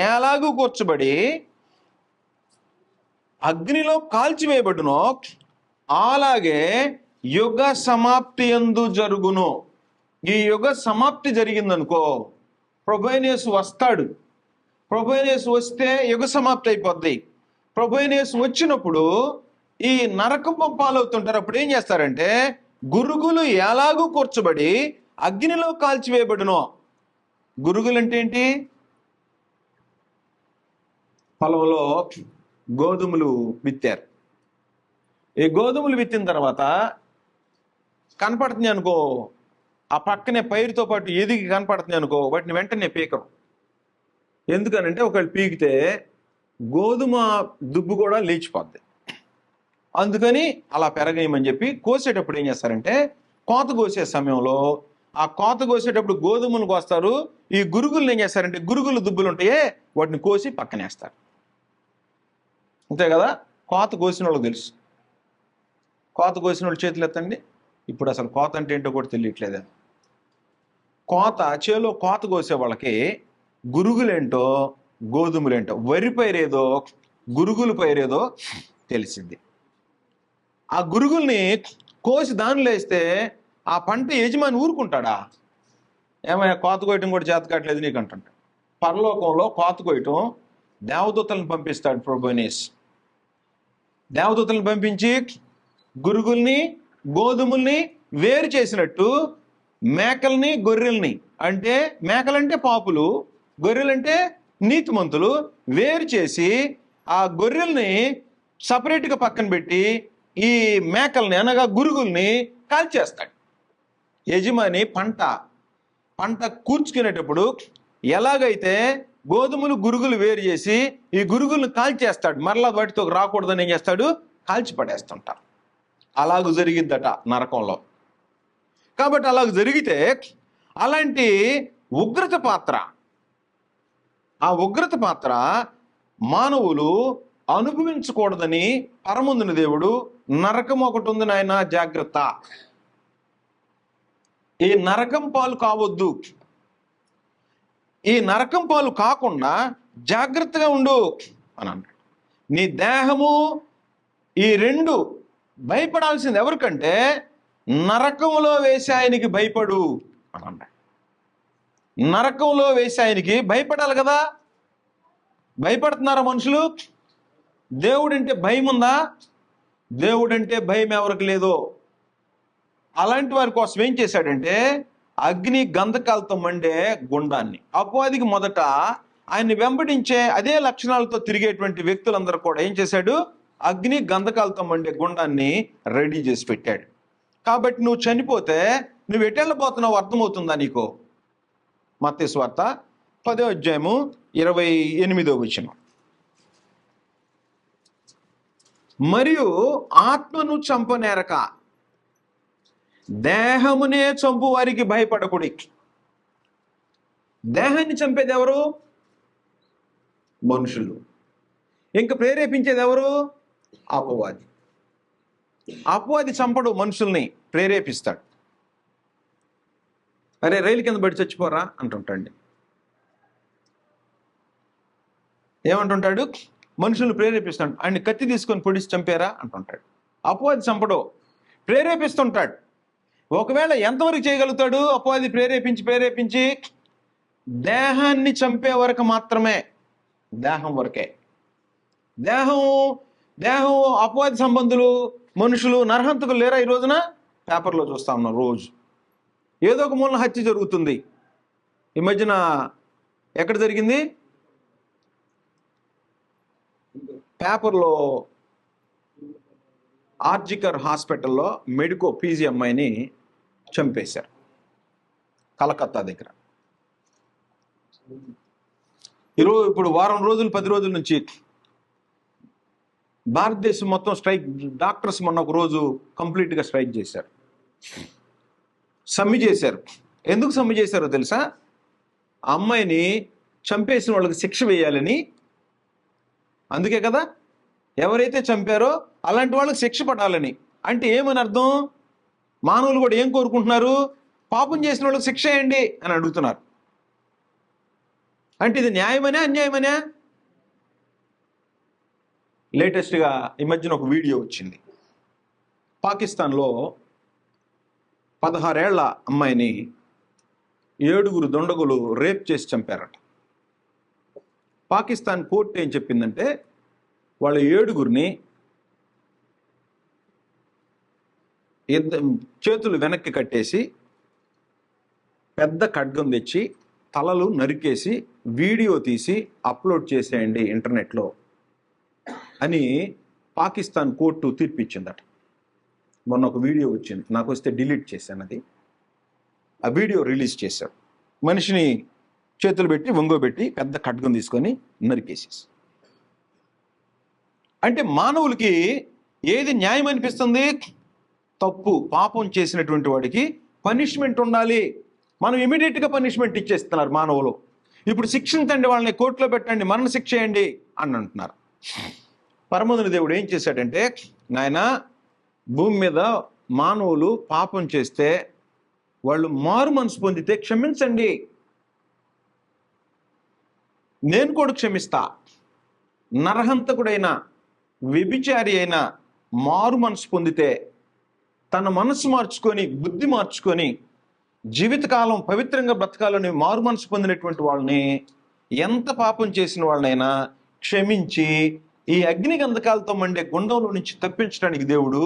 ఎలాగూ కూర్చబడి అగ్నిలో కాల్చివేయబడునో అలాగే యుగ సమాప్తి యందు జరుగును. ఈ యుగ సమాప్తి జరిగిందనుకో, ప్రభువైన యేసు వస్తాడు. ప్రభువైన యేసు వస్తే యుగ సమాప్తి అయిపోద్ది. ప్రభువైన యేసు వచ్చినప్పుడు ఈ నరకపు పాలవుతుంటారు. అప్పుడు ఏం చేస్తారంటే, గురుగులు ఎలాగూ కూర్చబడి అగ్నిలో కాల్చివేయబడును. గురుగులు అంటే ఏంటి? పొలంలో గోధుమలు విత్తారు. ఈ గోధుమలు విత్తిన తర్వాత కనపడుతుంది అనుకో, ఆ పక్కనే పైరుతో పాటు ఎదిగి కనపడుతుంది అనుకో, వాటిని వెంటనే పీకరు. ఎందుకనంటే ఒకవేళ పీకితే గోధుమ దుబ్బు కూడా లేచిపోద్ది. అందుకని అలా పెరగేయమని చెప్పి కోసేటప్పుడు ఏం చేస్తారంటే, కోత కోసే సమయంలో ఆ కోత కోసేటప్పుడు గోధుమలు కోస్తారు. ఈ గురుగులను ఏం చేస్తారంటే, గురుగులు దుబ్బులు ఉంటాయే వాటిని కోసి పక్కనేస్తారు. అంతే కదా? కోత కోసిన వాళ్ళకి తెలుసు. కోత కోసిన వాళ్ళు చేతులు ఎత్తండి. ఇప్పుడు అసలు కోత అంటే ఏంటో కూడా తెలియట్లేదు. కోత చేలో కోత కోసే వాళ్ళకి గురుగులేంటో గోధుమలేంటో, వరి పైరేదో గురుగులు పైరేదో తెలిసింది. ఆ గురుగుల్ని కోసి దానిలో వేస్తే ఆ పంట యజమాని ఊరుకుంటాడా? ఏమయ్యా కోత కోయటం కూడా చేత కావట్లేదు నీకు అంటుంట. పరలోకంలో కోత కోయటం దేవదూతలను పంపిస్తాడు ప్రభువైన యేసు. దేవదూతలను పంపించి గురుగుల్ని గోధుమల్ని వేరు చేసినట్టు మేకల్ని గొర్రెల్ని, అంటే మేకలంటే పాపులు, గొర్రెలంటే నీతిమంతులు, వేరు చేసి ఆ గొర్రెల్ని సపరేట్గా పక్కన పెట్టి ఈ మేకల్ని అనగా గురుగుల్ని కాల్చేస్తాడు. యజమాని పంట కూర్చుకునేటప్పుడు ఎలాగైతే గోధుమలు గురుగులు వేరు చేసి ఈ గురుగులను కాల్చేస్తాడు, మరలా వాటితో రాకూడదని ఏం చేస్తాడు? కాల్చి పడేస్తుంటారు. అలాగూ జరిగిద్దట నరకంలో. కాబట్టి అలాగ జరిగితే అలాంటి ఉగ్రత పాత్ర, ఆ ఉగ్రత పాత్ర మానవులు అనుభవించకూడదని పరముందుని దేవుడు నరకం ఒకటి ఉంది నాయన జాగ్రత్త, ఈ నరకం పాలు కావద్దు, ఈ నరకం పాలు కాకుండా జాగ్రత్తగా ఉండు అని అన్నాడు. నీ దేహము ఈ రెండు భయపడాల్సింది ఎవరికంటే నరకంలో వేసే ఆయనకి భయపడు అని అన్నాడు. నరకంలో వేసే ఆయనకి భయపడాలి కదా. భయపడుతున్నారా మనుషులు? దేవుడంటే భయం ఉందా? దేవుడంటే భయం ఎవరికి లేదో. అలాంటి వారి కోసం ఏం చేశాడంటే అగ్ని గంధకాలతో మండే గుండాన్ని, అపవాదికి మొదట ఆయన్ని వెంబడించే అదే లక్షణాలతో తిరిగేటువంటి వ్యక్తులందరూ కూడా ఏం చేశాడు? అగ్ని గంధకాలతో మండే గుండాన్ని రెడీ చేసి పెట్టాడు. కాబట్టి నువ్వు చనిపోతే నువ్వు ఎటెళ్ళబోతున్నావు అర్థమవుతుందా నీకు? మత్తయి సువార్త 10వ అధ్యాయము 28వ వచనం. మరియు ఆత్మను చంపనేరక దేహమునే చంపు వారికి భయపడకుడి. దేహాన్ని చంపేది ఎవరు? మనుషులు. ఇంకా ప్రేరేపించేది ఎవరు? అపవాది. అపవాది చంపడు, మనుషుల్ని ప్రేరేపిస్తాడు. అరే రైలు కింద పడి చచ్చిపోరా అంటుంటాడు. ఏమంటుంటాడు? మనుషుల్ని ప్రేరేపిస్తాడు. ఆయన్ని కత్తి తీసుకొని పొడిచి చంపారా అంటుంటాడు. అపవాది చంపడు, ప్రేరేపిస్తుంటాడు. ఒకవేళ ఎంతవరకు చేయగలుగుతాడు? అపవాది ప్రేరేపించి దేహాన్ని చంపే వరకు మాత్రమే. దేహం వరకే. దేహం అపవాది సంబంధులు మనుషులు నరహంతకులు లేరా? ఈ రోజున పేపర్లో చూస్తా ఉన్నాం. రోజు ఏదో ఒక మూలన హత్య జరుగుతుంది. ఈ మధ్యన ఎక్కడ జరిగింది? పేపర్లో ఆర్జికర్ హాస్పిటల్లో మెడికో పీజీ అమ్మాయిని చంపేశారు కలకత్తా దగ్గర. ఇప్పుడు వారం రోజులు 10 రోజుల నుంచి భారతదేశం మొత్తం స్ట్రైక్. డాక్టర్స్ మొన్న ఒక రోజు కంప్లీట్గా స్ట్రైక్ చేశారు, సమ్మె చేశారు. ఎందుకు సమ్మె చేశారో తెలుసా? ఆ అమ్మాయిని చంపేసిన వాళ్ళకి శిక్ష వేయాలని. అందుకే కదా, ఎవరైతే చంపారో అలాంటి వాళ్ళకి శిక్ష పడాలని. అంటే ఏమని అర్థం? మానవులు కూడా ఏం కోరుకుంటున్నారు? పాపం చేసిన వాళ్ళకి శిక్ష వేయండి అని అడుగుతున్నారు. అంటే ఇది న్యాయమనే అన్యాయమనే? లేటెస్ట్గా ఈ మధ్యన ఒక వీడియో వచ్చింది. పాకిస్తాన్లో 16 ఏళ్ల అమ్మాయిని 7 దుండగులు రేప్ చేసి చంపారట. పాకిస్తాన్ కోర్టు ఏం చెప్పిందంటే వాళ్ళ 7 చేతులు వెనక్కి కట్టేసి పెద్ద ఖడ్గం తెచ్చి తలలు నరికేసి వీడియో తీసి అప్లోడ్ చేసేయండి ఇంటర్నెట్లో అని పాకిస్తాన్ కోర్టు తీర్పిచ్చిందట. మొన్న ఒక వీడియో వచ్చింది, నాకు వస్తే డిలీట్ చేశాను. అది ఆ వీడియో రిలీజ్ చేశాడు. మనిషిని చేతులు పెట్టి వంగోబెట్టి పెద్ద ఖడ్గం తీసుకొని నరికేసేసి. అంటే మానవులకి ఏది న్యాయం అనిపిస్తుంది? తప్పు పాపం చేసినటువంటి వాడికి పనిష్మెంట్ ఉండాలి. మనం ఇమీడియట్గా పనిష్మెంట్ ఇచ్చేస్తున్నారు మానవులు. ఇప్పుడు శిక్షించండి, వాళ్ళని కోర్టులో పెట్టండి, మరణ శిక్ష చేయండి అని అంటున్నారు. పరమోన్నత దేవుడు ఏం చేశాడంటే, నాయన భూమి మీద మానవులు పాపం చేస్తే వాళ్ళు మారు మనసు పొందితే క్షమించండి, నేను కూడా క్షమిస్తా. నరహంతకుడైన వ్యభిచారి అయినా మారు మనసు పొందితే, తన మనసు మార్చుకొని బుద్ధి మార్చుకొని జీవితకాలం పవిత్రంగా బ్రతకాలని మారు మనసు పొందినటువంటి వాళ్ళని, ఎంత పాపం చేసిన వాళ్ళనైనా క్షమించి ఈ అగ్ని గంధకాలతో మండే గుండంలో నుంచి తప్పించడానికి దేవుడు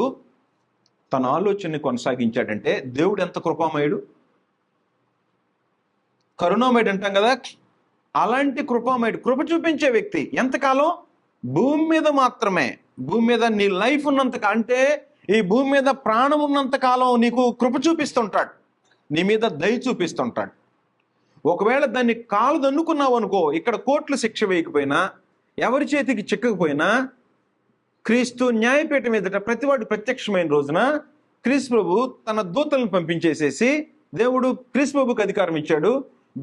తన ఆలోచనని కొనసాగించాడంటే దేవుడు ఎంత కృపామయుడు, కరుణామయుడు అంటాం కదా. అలాంటి కృపామయుడు, కృప చూపించే వ్యక్తి ఎంతకాలం? భూమి మీద మాత్రమే. భూమి మీద నీ లైఫ్ ఉన్నంత, అంటే ఈ భూమి మీద ప్రాణం ఉన్నంత కాలం నీకు కృప చూపిస్తుంటాడు, నీ మీద దయ చూపిస్తుంటాడు. ఒకవేళ దాన్ని కాలు దన్నుకున్నావు అనుకో, ఇక్కడ కోర్టులు శిక్ష వేయకపోయినా, ఎవరి చేతికి చిక్కకపోయినా, క్రీస్తు న్యాయపీఠం మీదట ప్రతివాడు ప్రత్యక్షమైన రోజున క్రీస్తు ప్రభు తన దూతలను పంపించేసేసి, దేవుడు క్రీస్తు ప్రభుకి అధికారం ఇచ్చాడు,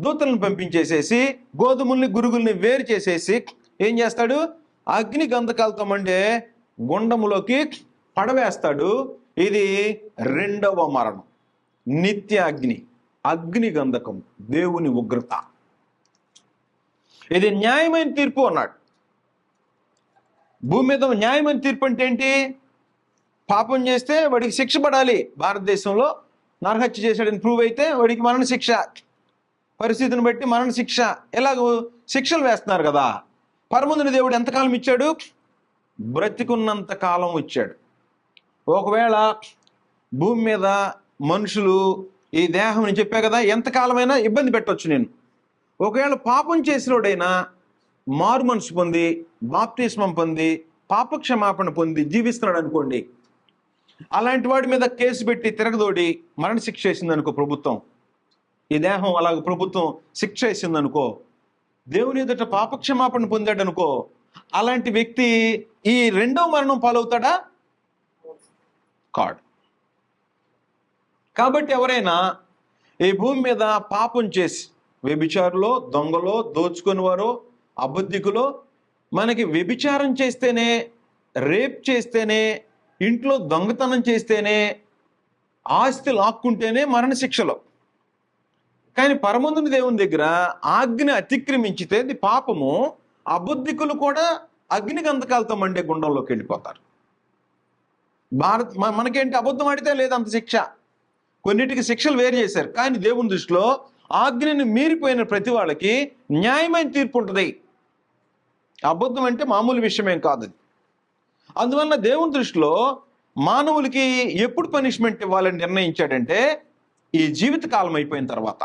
దూతలను పంపించేసేసి గోధుమల్ని గురుగుల్ని వేరు చేసేసి ఏం చేస్తాడు? అగ్ని గంధకాలతో మండే గుండములోకి పడవేస్తాడు. ఇది రెండవ మరణం, నిత్య అగ్ని, అగ్ని గంధకం, దేవుని ఉగ్రత. ఇది న్యాయమైన తీర్పు అన్నాడు. భూమి మీద న్యాయమైన తీర్పు అంటే ఏంటి? పాపం చేస్తే వాడికి శిక్ష పడాలి. భారతదేశంలో నరహత్య చేశాడని ప్రూవ్ అయితే వాడికి మరణ శిక్ష, పరిస్థితిని బట్టి మరణ శిక్ష, ఎలాగో శిక్షలు వేస్తున్నారు కదా. పరమందుని దేవుడు ఎంతకాలం ఇచ్చాడు? బ్రతికున్నంత కాలం ఇచ్చాడు. ఒకవేళ భూమి మీద మనుషులు ఈ దేహం నేను చెప్పా కదా, ఎంతకాలమైనా ఇబ్బంది పెట్టవచ్చు నేను. ఒకవేళ పాపం చేసినోడైనా మారు మనసు పొంది బాప్తిస్మం పొంది పాపక్షమాపణ పొంది జీవిస్తున్నాడు అనుకోండి, అలాంటి వాడి మీద కేసు పెట్టి తిరగదోడి మరణశిక్ష వేసిందనుకో ప్రభుత్వం, ఈ దేహం అలాగ ప్రభుత్వం శిక్ష వేసిందనుకో, దేవుని ఎదుట పాపక్షమాపణ పొందాడు అనుకో, అలాంటి వ్యక్తి ఈ రెండో మరణం పాలవుతాడా? కాడు. కాబట్టి ఎవరైనా ఈ భూమి మీద పాపం చేసి వ్యభిచారులో, దొంగలో, దోచుకుని వారో, అబద్ధికులో, మనకి వ్యభిచారం చేస్తేనే, రేప్ చేస్తేనే, ఇంట్లో దొంగతనం చేస్తేనే, ఆస్తి లాక్కుంటేనే మరణశిక్షలో. కానీ పరమందుని దేవుని దగ్గర ఆజ్ఞ అతిక్రమించితే అది పాపము. అబద్ధికులు కూడా అగ్ని గంధకాలతో మండే గుండంలోకి వెళ్ళిపోతారు. మనకేంటి, అబద్ధం ఆడితే లేదంత శిక్ష, కొన్నిటికి శిక్షలు వేరు చేశారు. కానీ దేవుని దృష్టిలో ఆజ్ఞని మీరిపోయిన ప్రతి వాళ్ళకి న్యాయమైన తీర్పు ఉంటుంది. అబద్ధం అంటే మామూలు విషయమేం కాదు. అందువలన దేవుని దృష్టిలో మానవులకి ఎప్పుడు పనిష్మెంట్ ఇవ్వాలని నిర్ణయించాడంటే ఈ జీవితకాలం అయిపోయిన తర్వాత.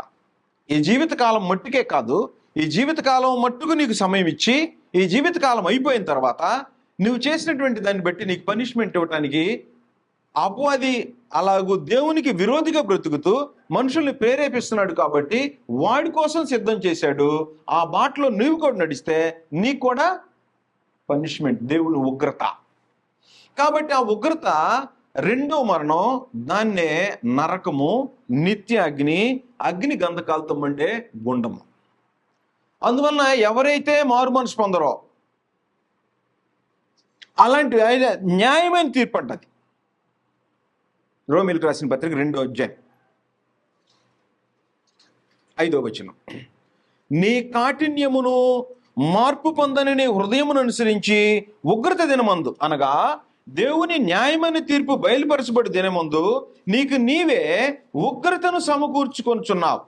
ఈ జీవితకాలం మట్టుకే కాదు, ఈ జీవితకాలం మట్టుకు నీకు సమయం ఇచ్చి ఈ జీవితకాలం అయిపోయిన తర్వాత నువ్వు చేసినటువంటి దాన్ని బట్టి నీకు పనిష్మెంట్ ఇవ్వటానికి అపవాది అలాగూ దేవునికి విరోధిగా బ్రతుకుతూ మనుషుల్ని ప్రేరేపిస్తున్నాడు. కాబట్టి వాడి కోసం సిద్ధం చేశాడు. ఆ బాటలో నువ్వు కూడా నడిస్తే నీకు కూడా పనిష్మెంట్, దేవుని ఉగ్రత. కాబట్టి ఆ ఉగ్రత రెండో మరణం, దాన్నే నరకము, నిత్య అగ్ని, అగ్ని గంధకాలతో మండే గుండము. అందువలన ఎవరైతే మారు మనసు పొందరో అలాంటి న్యాయమైన తీర్పు అంటది. రోమీయులకు రాసిన పత్రిక 2వ అధ్యాయం 5వ వచనం, నీ కాఠిన్యమును మార్పు పొందని నీ హృదయమును అనుసరించి ఉగ్రత దినమందు, అనగా దేవుని న్యాయమైన తీర్పు బయలుపరచబడి దినమందు నీకు నీవే ఉగ్రతను సమకూర్చుకొనుచున్నావు.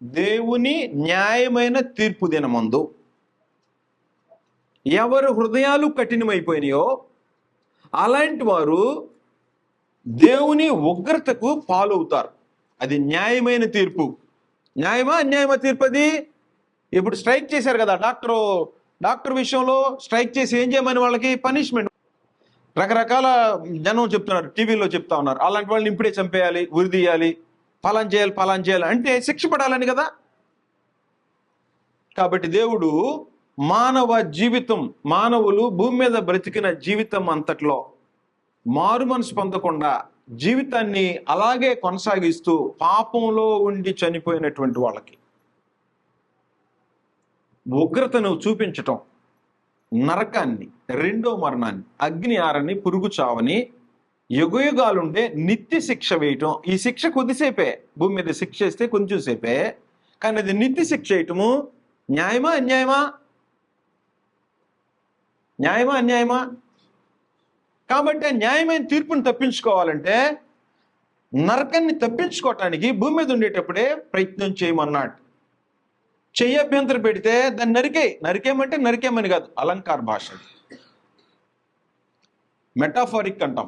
దేవుని న్యాయమైన తీర్పు దినమందు ఎవరు హృదయాలు కఠినమైపోయినాయో అలాంటి వారు దేవుని ఉగ్రతకు పాలవుతారు. అది న్యాయమైన తీర్పు. న్యాయమా అన్యాయమా తీర్పు అది? ఇప్పుడు స్ట్రైక్ చేశారు కదా డాక్టర్ విషయంలో స్ట్రైక్ చేసి ఏం చేయమని వాళ్ళకి పనిష్మెంట్. రకరకాల జనం చెప్తున్నారు, టీవీలో చెప్తా ఉన్నారు, అలాంటి వాళ్ళని ఇప్పుడే చంపేయాలి, ఉరి తీయాలి, ఫలాన్ చేయాలి అంటే శిక్ష పడాలని కదా. కాబట్టి దేవుడు మానవ జీవితం, మానవులు భూమి మీద బ్రతికిన జీవితం అంతట్లో మారు మనసు పొందకుండా జీవితాన్ని అలాగే కొనసాగిస్తూ పాపంలో ఉండి చనిపోయినటువంటి వాళ్ళకి ఉగ్రతను చూపించటం, నరకాన్ని, రెండో మరణాన్ని, అగ్ని ఆరని, పురుగు చావని, యుగయుగాలుండే నిత్య శిక్ష వేయటం. ఈ శిక్ష కొద్దిసేపే, భూమి మీద శిక్ష వేస్తే కొంచెం సేపే, కానీ అది నిత్య శిక్ష వేయటము న్యాయమా అన్యాయమా? న్యాయమా అన్యాయమా? కాబట్టి న్యాయమైన తీర్పుని తప్పించుకోవాలంటే, నరకాన్ని తప్పించుకోవటానికి భూమి మీద ఉండేటప్పుడే ప్రయత్నం చేయమన్నాడు. చెయ్యి అభ్యంతరం పెడితే దాన్ని నరికేయమంటే నరికేమని కాదు, అలంకార భాష, మెటాఫోరిక్ అంటాం.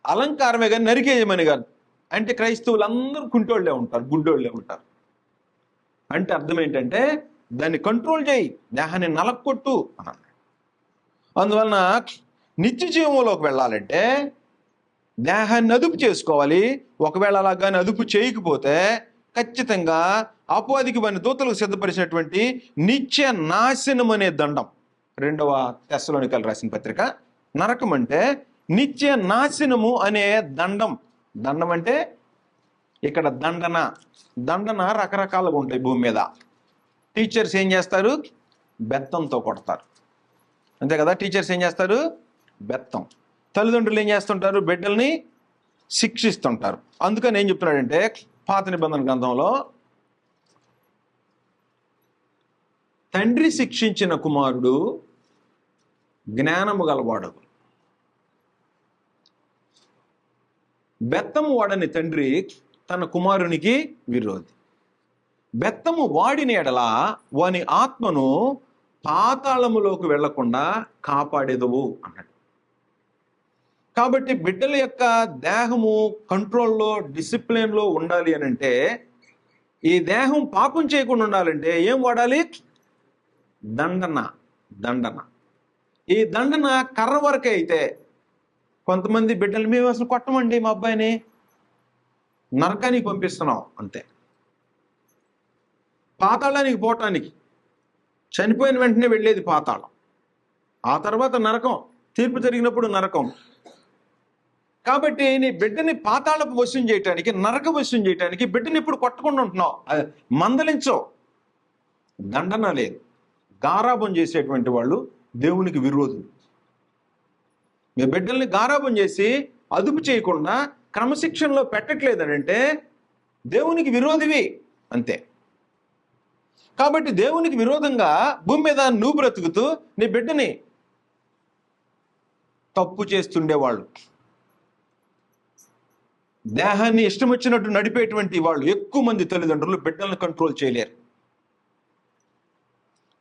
అలంకారమే కానీ నరికేయమని కాదు. అంటే క్రైస్తవులందరూ కుంటోళ్లే ఉంటారు, గుడ్డోళ్లే ఉంటారు. అంటే అర్థం ఏంటంటే దాన్ని కంట్రోల్ చేయి, దేహాన్ని నలక్కొట్టు అన్నాడు. అందువలన నిత్య జీవంలోకి వెళ్ళాలంటే దేహాన్ని అదుపు చేసుకోవాలి. ఒకవేళ అలా కానీ అదుపు చేయకపోతే ఖచ్చితంగా అపవాదికి వాని దూతలకు సిద్ధపరిచినటువంటి నిత్య నాశనం అనే దండం. 2వ తెస్సలోనికయులకు రాసిన పత్రిక. నరకం అంటే నిత్య నాశనము అనే దండం. దండం అంటే ఇక్కడ దండన రకరకాలుగా ఉంటాయి భూమి మీద. టీచర్స్ ఏం చేస్తారు? బెత్తంతో కొడతారు. అంతే కదా. టీచర్స్ ఏం చేస్తారు? బెత్తం. తల్లిదండ్రులు ఏం చేస్తుంటారు? బిడ్డల్ని శిక్షిస్తుంటారు. అందుకని ఏం చెప్తున్నాడంటే పాత నిబంధన గ్రంథంలో, తండ్రి శిక్షించిన కుమారుడు జ్ఞానము గలవాడు, బెత్తము వాడని తండ్రి తన కుమారునికి విరోధి. బెత్తము వాడిని ఎడల వాని ఆత్మను పాతాళములోకి వెళ్లకుండా కాపాడేదవు అన్నాడు. కాబట్టి బిడ్డల యొక్క దేహము కంట్రోల్లో, డిసిప్లిన్లో ఉండాలి అని అంటే, ఈ దేహం పాపం చేయకుండా ఉండాలంటే ఏం వాడాలి? దండన. ఈ దండన కర్ర వరకే అయితే, కొంతమంది బిడ్డలు మేము అసలు కొట్టమండి, మా అబ్బాయిని నరకానికి పంపిస్తున్నాం అంతే. పాతాళానికి పోవటానికి, చనిపోయిన వెంటనే వెళ్ళేది పాతాళం, ఆ తర్వాత నరకం, తీర్పు జరిగినప్పుడు నరకం. కాబట్టి నీ బిడ్డని పాతాళపు వశం చేయటానికి, నరక వశం చేయటానికి బిడ్డని ఇప్పుడు కొట్టకుండా ఉంటున్నావు, మందలించో. దండన లేదు. గారాబం చేసేటువంటి వాళ్ళు దేవునికి విరోధులు. మీ బిడ్డల్ని గారాబం చేసి అదుపు చేయకుండా క్రమశిక్షణలో పెట్టట్లేదని అంటే దేవునికి విరోధివి అంతే. కాబట్టి దేవునికి విరోధంగా భూమి మీద నువ్వు బ్రతుకుతూ నీ బిడ్డని తప్పు చేస్తుండేవాళ్ళు, దేహాన్ని ఇష్టం వచ్చినట్టు నడిపేటువంటి వాళ్ళు ఎక్కువ మంది తల్లిదండ్రులు బిడ్డలను కంట్రోల్ చేయలేరు.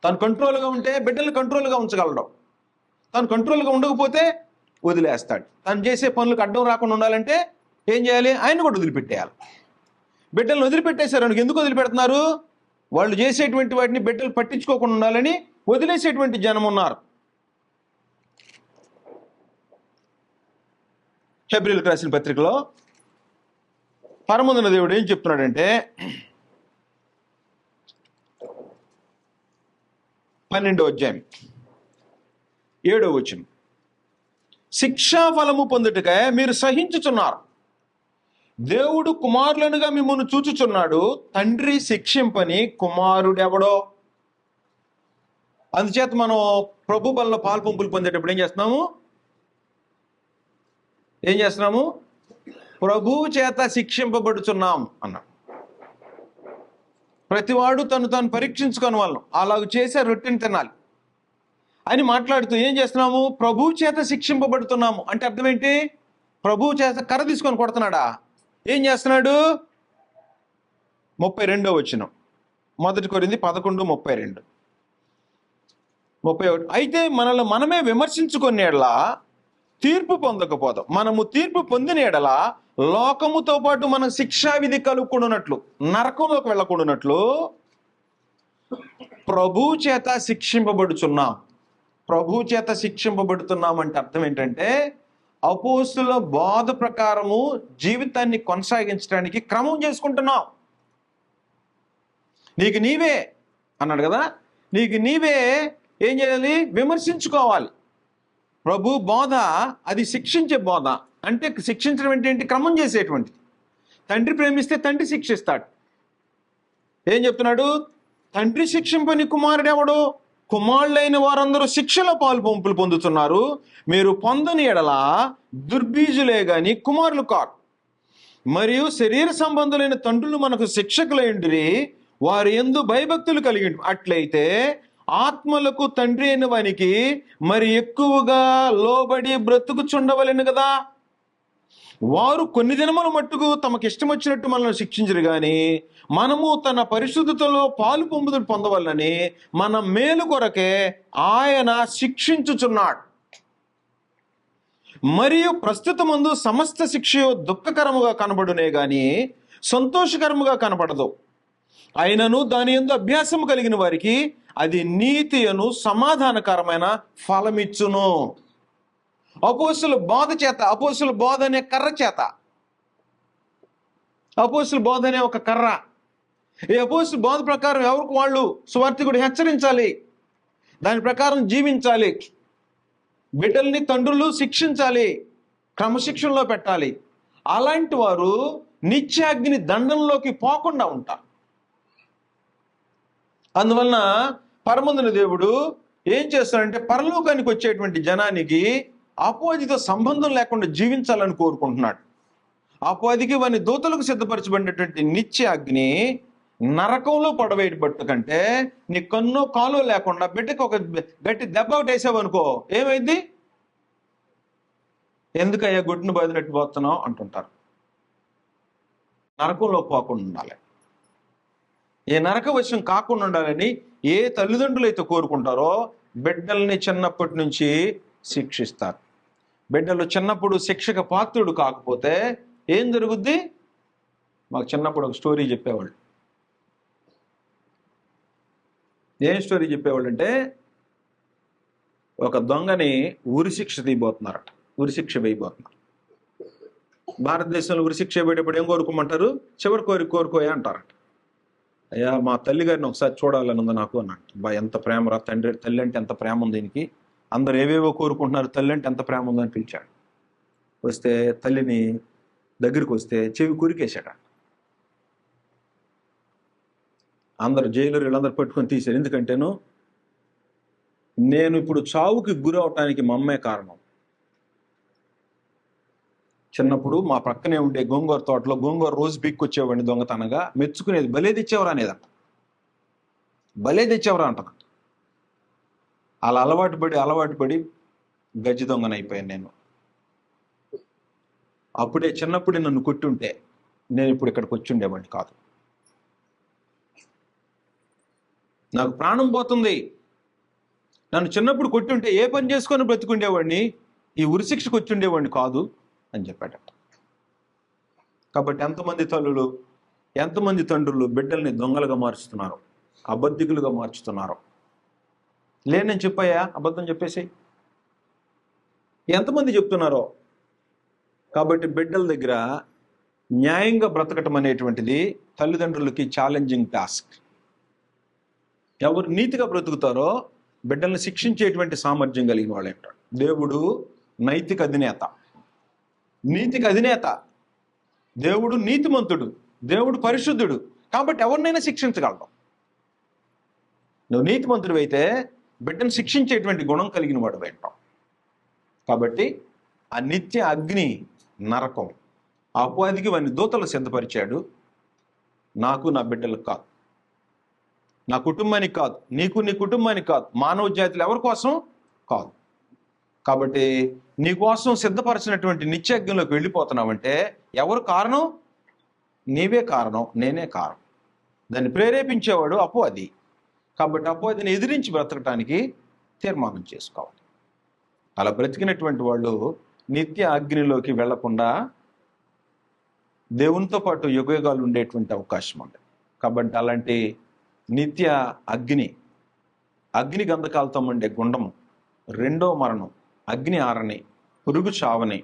తను కంట్రోల్గా ఉంటే బిడ్డలను కంట్రోల్గా ఉంచగలడు, తను కంట్రోల్గా ఉండకపోతే వదిలేస్తాడు. తను చేసే పనులకు అడ్డం రాకుండా ఉండాలంటే ఏం చేయాలి? ఆయన కూడా వదిలిపెట్టేయాలి. బిడ్డలను వదిలిపెట్టేశారు. ఎందుకు వదిలిపెడుతున్నారు? వాళ్ళు చేసేటువంటి వాటిని బిడ్డలు పట్టించుకోకుండా ఉండాలని వదిలేసేటువంటి జనం ఉన్నారు. హెబ్రీయులకు రాసిన పత్రికలో పరమందున దేవుడు ఏం చెప్తున్నాడంటే 12వ అధ్యాయం 7వ వచనం, శిక్షా ఫలము పొందుటకై మీరు సహించుచున్నారు, దేవుడు కుమారులనుగా మిమ్మల్ని చూచుచున్నాడు, తండ్రి శిక్షింపని కుమారుడెవడో. అందుచేత మనం ప్రభు బల్ల పాలు పంపులు పొందేటప్పుడు ఏం చేస్తున్నాము? ప్రభువు చేత శిక్షింపబడుచున్నాం అన్నాడు. ప్రతివాడు తను పరీక్షించుకొని వాళ్ళను అలాగ చేసే రొట్టెని తినాలి అని మాట్లాడుతూ ఏం చేస్తున్నాము? ప్రభువు చేత శిక్షింపబడుతున్నాము అంటే అర్థం ఏంటి? ప్రభువు చేత కర్ర తీసుకొని కొడుతున్నాడా? ఏం చేస్తున్నాడు? 32వ వచనం, 1 కొరింథీ 11:32, 31. అయితే మనల్ని మనమే విమర్శించుకునే ఎడల తీర్పు పొందకపోదాం. మనము తీర్పు పొందిన ఎడల లోకముతో పాటు మనం శిక్షావిధి కలుపుకుంటున్నట్లు, నరకంలోకి వెళ్ళకుండానట్లు ప్రభువు చేత శిక్షింపబడుచున్నాం. ప్రభువు చేత శిక్షింపబడుతున్నాం అంటే అర్థం ఏంటంటే, అపోస్తుల బోధ ప్రకారము జీవితాన్ని కొనసాగించడానికి క్రమం చేసుకుంటున్నాం. నీకు నీవే అన్నాడు కదా, నీకు నీవే ఏం చేయాలి? విమర్శించుకోవాలి. ప్రభు బోధ అది శిక్షించే బోధ. అంటే శిక్షించడం ఏంటి? క్రమం చేసేటువంటిది. తండ్రి ప్రేమిస్తే తండ్రి శిక్షిస్తాడు. ఏం చెప్తున్నాడు? తండ్రి శిక్షింపని కుమారుడెవడు? కుమారులైన వారందరూ శిక్షల పాలు పంపులు పొందుతున్నారు, మీరు పొందని ఎడల దుర్బీజులే గాని కుమారులు కారు. మరియు శరీర సంబంధులైన తండ్రులు మనకు శిక్షకులైండిరి, వారి యందు భయభక్తులు కలిగి అట్లయితే ఆత్మలకు తండ్రి అయిన వానికి మరి ఎక్కువగా లోబడి బ్రతుకుచుండవలెను కదా. వారు కొన్ని దినముల మట్టుకు తమకు ఇష్టం వచ్చినట్టు మనల్ని శిక్షించరు గాని మనము తన పరిశుద్ధతలో పాలు పొందులు పొందవలని మన మేలు కొరకే ఆయన శిక్షించుచున్నాడు. మరియు ప్రస్తుతమందు సమస్త శిక్షయు దుఃఖకరముగా కనబడునే గాని సంతోషకరముగా కనబడదు. అయినను దాని యందు అభ్యాసము కలిగిన వారికి అది నీతి అను సమాధానకరమైన ఫలమిచ్చును. అపోస్తుల బోధ చేత, అపోస్తుల బోధ అనే కర్ర చేత, అపోస్తుల బోధ అనే ఒక కర్ర, ఈ అపోస్తుల బోధ ప్రకారం ఎవరికి వాళ్ళు సువార్తికుడు హెచ్చరించాలి, దాని ప్రకారం జీవించాలి, బిడ్డల్ని తండ్రులు శిక్షించాలి, క్రమశిక్షణలో పెట్టాలి. అలాంటి వారు నిత్యాగ్ని దండంలోకి పోకుండా ఉంటారు. అందువలన పరమందున దేవుడు ఏం చేస్తాడంటే పరలోకానికి వచ్చేటువంటి జనానికి అపవాదితో సంబంధం లేకుండా జీవించాలని కోరుకుంటున్నాడు. అపవాదికి వాని దూతలకు సిద్ధపరచబడినటువంటి నిత్య అగ్ని నరకంలో పడవేయబట్టు కంటే నీ కన్నో కాలో లేకుండా బిడ్డకి ఒక గట్టి దెబ్బ ఒకటి వేసావనుకో ఏమైంది? ఎందుకయ్యా గుడ్డును బదినట్టు పోతున్నావు అంటుంటారు. నరకంలో పోకుండా ఉండాలి, ఏ నరక వశం కాకుండా ఉండాలని ఏ తల్లిదండ్రులు అయితే కోరుకుంటారో బిడ్డల్ని చిన్నప్పటి నుంచి శిక్షిస్తారు. బిడ్డలు చిన్నప్పుడు శిక్షకు పాత్రుడు కాకపోతే ఏం జరుగుద్ది? మాకు చిన్నప్పుడు ఒక స్టోరీ చెప్పేవాళ్ళు. ఏం స్టోరీ చెప్పేవాళ్ళు అంటే, ఒక దొంగని ఉరిశిక్ష తీయబోతున్నారట, ఉరిశిక్ష వేయబోతున్నారు. భారతదేశంలో ఉరిశిక్ష వేయబడేప్పుడు ఏం కోరుకోమంటారు? చివరి కోరుకోయా అంటారట. అయ్యా మా తల్లి గారిని ఒకసారి చూడాలని ఉంది నాకు అన్నట్టు. బా ఎంత ప్రేమరా తల్లి అంటే ఎంత ప్రేమ ఉంది దీనికి, అందరు ఏవేవో కోరుకుంటున్నారు, తల్లి అంటే ఎంత ప్రేమ ఉందని పిలిచాడు. వస్తే తల్లిని దగ్గరికి వస్తే చెవి కురికేశాడు. అందరు జైలు వీళ్ళందరూ పట్టుకొని తీశారు. ఎందుకంటేను నేను ఇప్పుడు చావుకి గురి అవటానికి మా అమ్మే కారణం. చిన్నప్పుడు మా పక్కనే ఉండే గోంగూర తోటలో గోంగూర రోజు పీక్కొచ్చేవాడిని దొంగతనంగా, మెచ్చుకునేది భలే తెచ్చేవరా అనేదంట. భలే తెచ్చేవరా అంట. అలా అలవాటు పడి గజ్జి దొంగనైపోయాను నేను. అప్పుడే చిన్నప్పుడే నన్ను కొట్టుంటే నేను ఇప్పుడు ఇక్కడికి వచ్చి ఉండేవాడిని కాదు. నాకు ప్రాణం పోతుంది, నన్ను చిన్నప్పుడు కొట్టుంటే ఏ పని చేసుకొని బ్రతుకుండేవాడిని, ఈ ఉరిశిక్షకు వచ్చి ఉండేవాడిని కాదు అని చెప్పాడట. కాబట్టి ఎంతమంది తల్లులు, ఎంతమంది తండ్రులు బిడ్డల్ని దొంగలుగా మార్చుతున్నారు, అబద్ధికులుగా మార్చుతున్నారు. లేనని చెప్పాయా, అబద్ధం చెప్పేసి ఎంతమంది చెప్తున్నారో. కాబట్టి బిడ్డల దగ్గర న్యాయంగా బ్రతకటం అనేటువంటిది తల్లిదండ్రులకి ఛాలెంజింగ్ టాస్క్. ఎవరు నీతిగా బ్రతుకుతారో బిడ్డల్ని శిక్షించేటువంటి సామర్థ్యం కలిగిన వాళ్ళు అంటాడు. దేవుడు నైతిక అధినేత, నీతికి అధినేత. దేవుడు నీతిమంతుడు, దేవుడు పరిశుద్ధుడు. కాబట్టి ఎవరినైనా శిక్షించగలడు. నువ్వు నీతిమంతుడు అయితే బిడ్డను శిక్షించేటువంటి గుణం కలిగిన వాడు అంటాం. కాబట్టి ఆ నిత్య అగ్ని నరకం అపవాదికి వాని దూతలు సిద్ధపరిచాడు. నాకు నా బిడ్డలకు కాదు, నా కుటుంబానికి కాదు, నీకు నీ కుటుంబానికి కాదు, మానవ జాతులు ఎవరి కోసం కాదు. కాబట్టి నీ కోసం సిద్ధపరచినటువంటి నిత్యజ్ఞంలోకి వెళ్ళిపోతున్నావంటే ఎవరు కారణం? నీవే కారణం, నేనే కారణం. దాన్ని ప్రేరేపించేవాడు అపవాది. కాబట్టి అపవాదిని ఎదిరించి బ్రతకటానికి తీర్మానం చేసుకోవాలి. అలా బ్రతికినటువంటి వాళ్ళు నిత్య అగ్నిలోకి వెళ్లకుండా దేవునితో పాటు యుగయుగాలు ఉండేటువంటి అవకాశం ఉంది. కాబట్టి అలాంటి నిత్య అగ్ని గంధకాలతో ఉండే గుండము, రెండో మరణం, అగ్ని ఆరని, పురుగు చావని,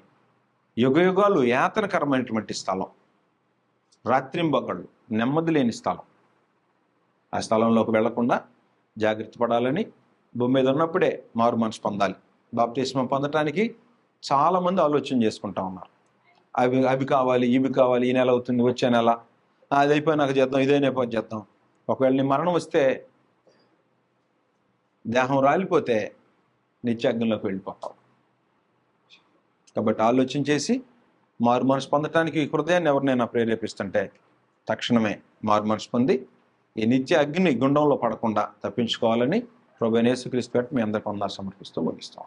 యుగయుగాలు యాతనకరమైనటువంటి స్థలం, రాత్రింబగళ్ళు నెమ్మది లేని స్థలం. ఆ స్థలంలోకి వెళ్లకుండా జాగ్రత్త పడాలని భూమి మీద ఉన్నప్పుడే మారు మనసు పొందాలి. బాప్తిస్మం పొందటానికి చాలామంది ఆలోచన చేసుకుంటా ఉన్నారు. అవి కావాలి, ఇవి కావాలి, ఈ నెల అవుతుంది, వచ్చే నెల, అది అయిపోయినాక చేద్దాం, ఇదైనా చేద్దాం. ఒకవేళ నీ మరణం వస్తే, దేహం రాలిపోతే నిత్యాగ్నిలోకి వెళ్ళిపోతావు. కాబట్టి ఆలోచన చేసి మారు మనసు పొందటానికి హృదయాన్ని ఎవరినైనా ప్రేరేపిస్తుంటే తక్షణమే మారు మనసు పొంది ఈ నిత్య అగ్ని గుండంలో పడకుండా తప్పించుకోవాలని ప్రభువైన యేసుక్రీస్తు పేరిట మీ అందరికీ వందనాలు సమర్పిస్తూ ముగిస్తాం.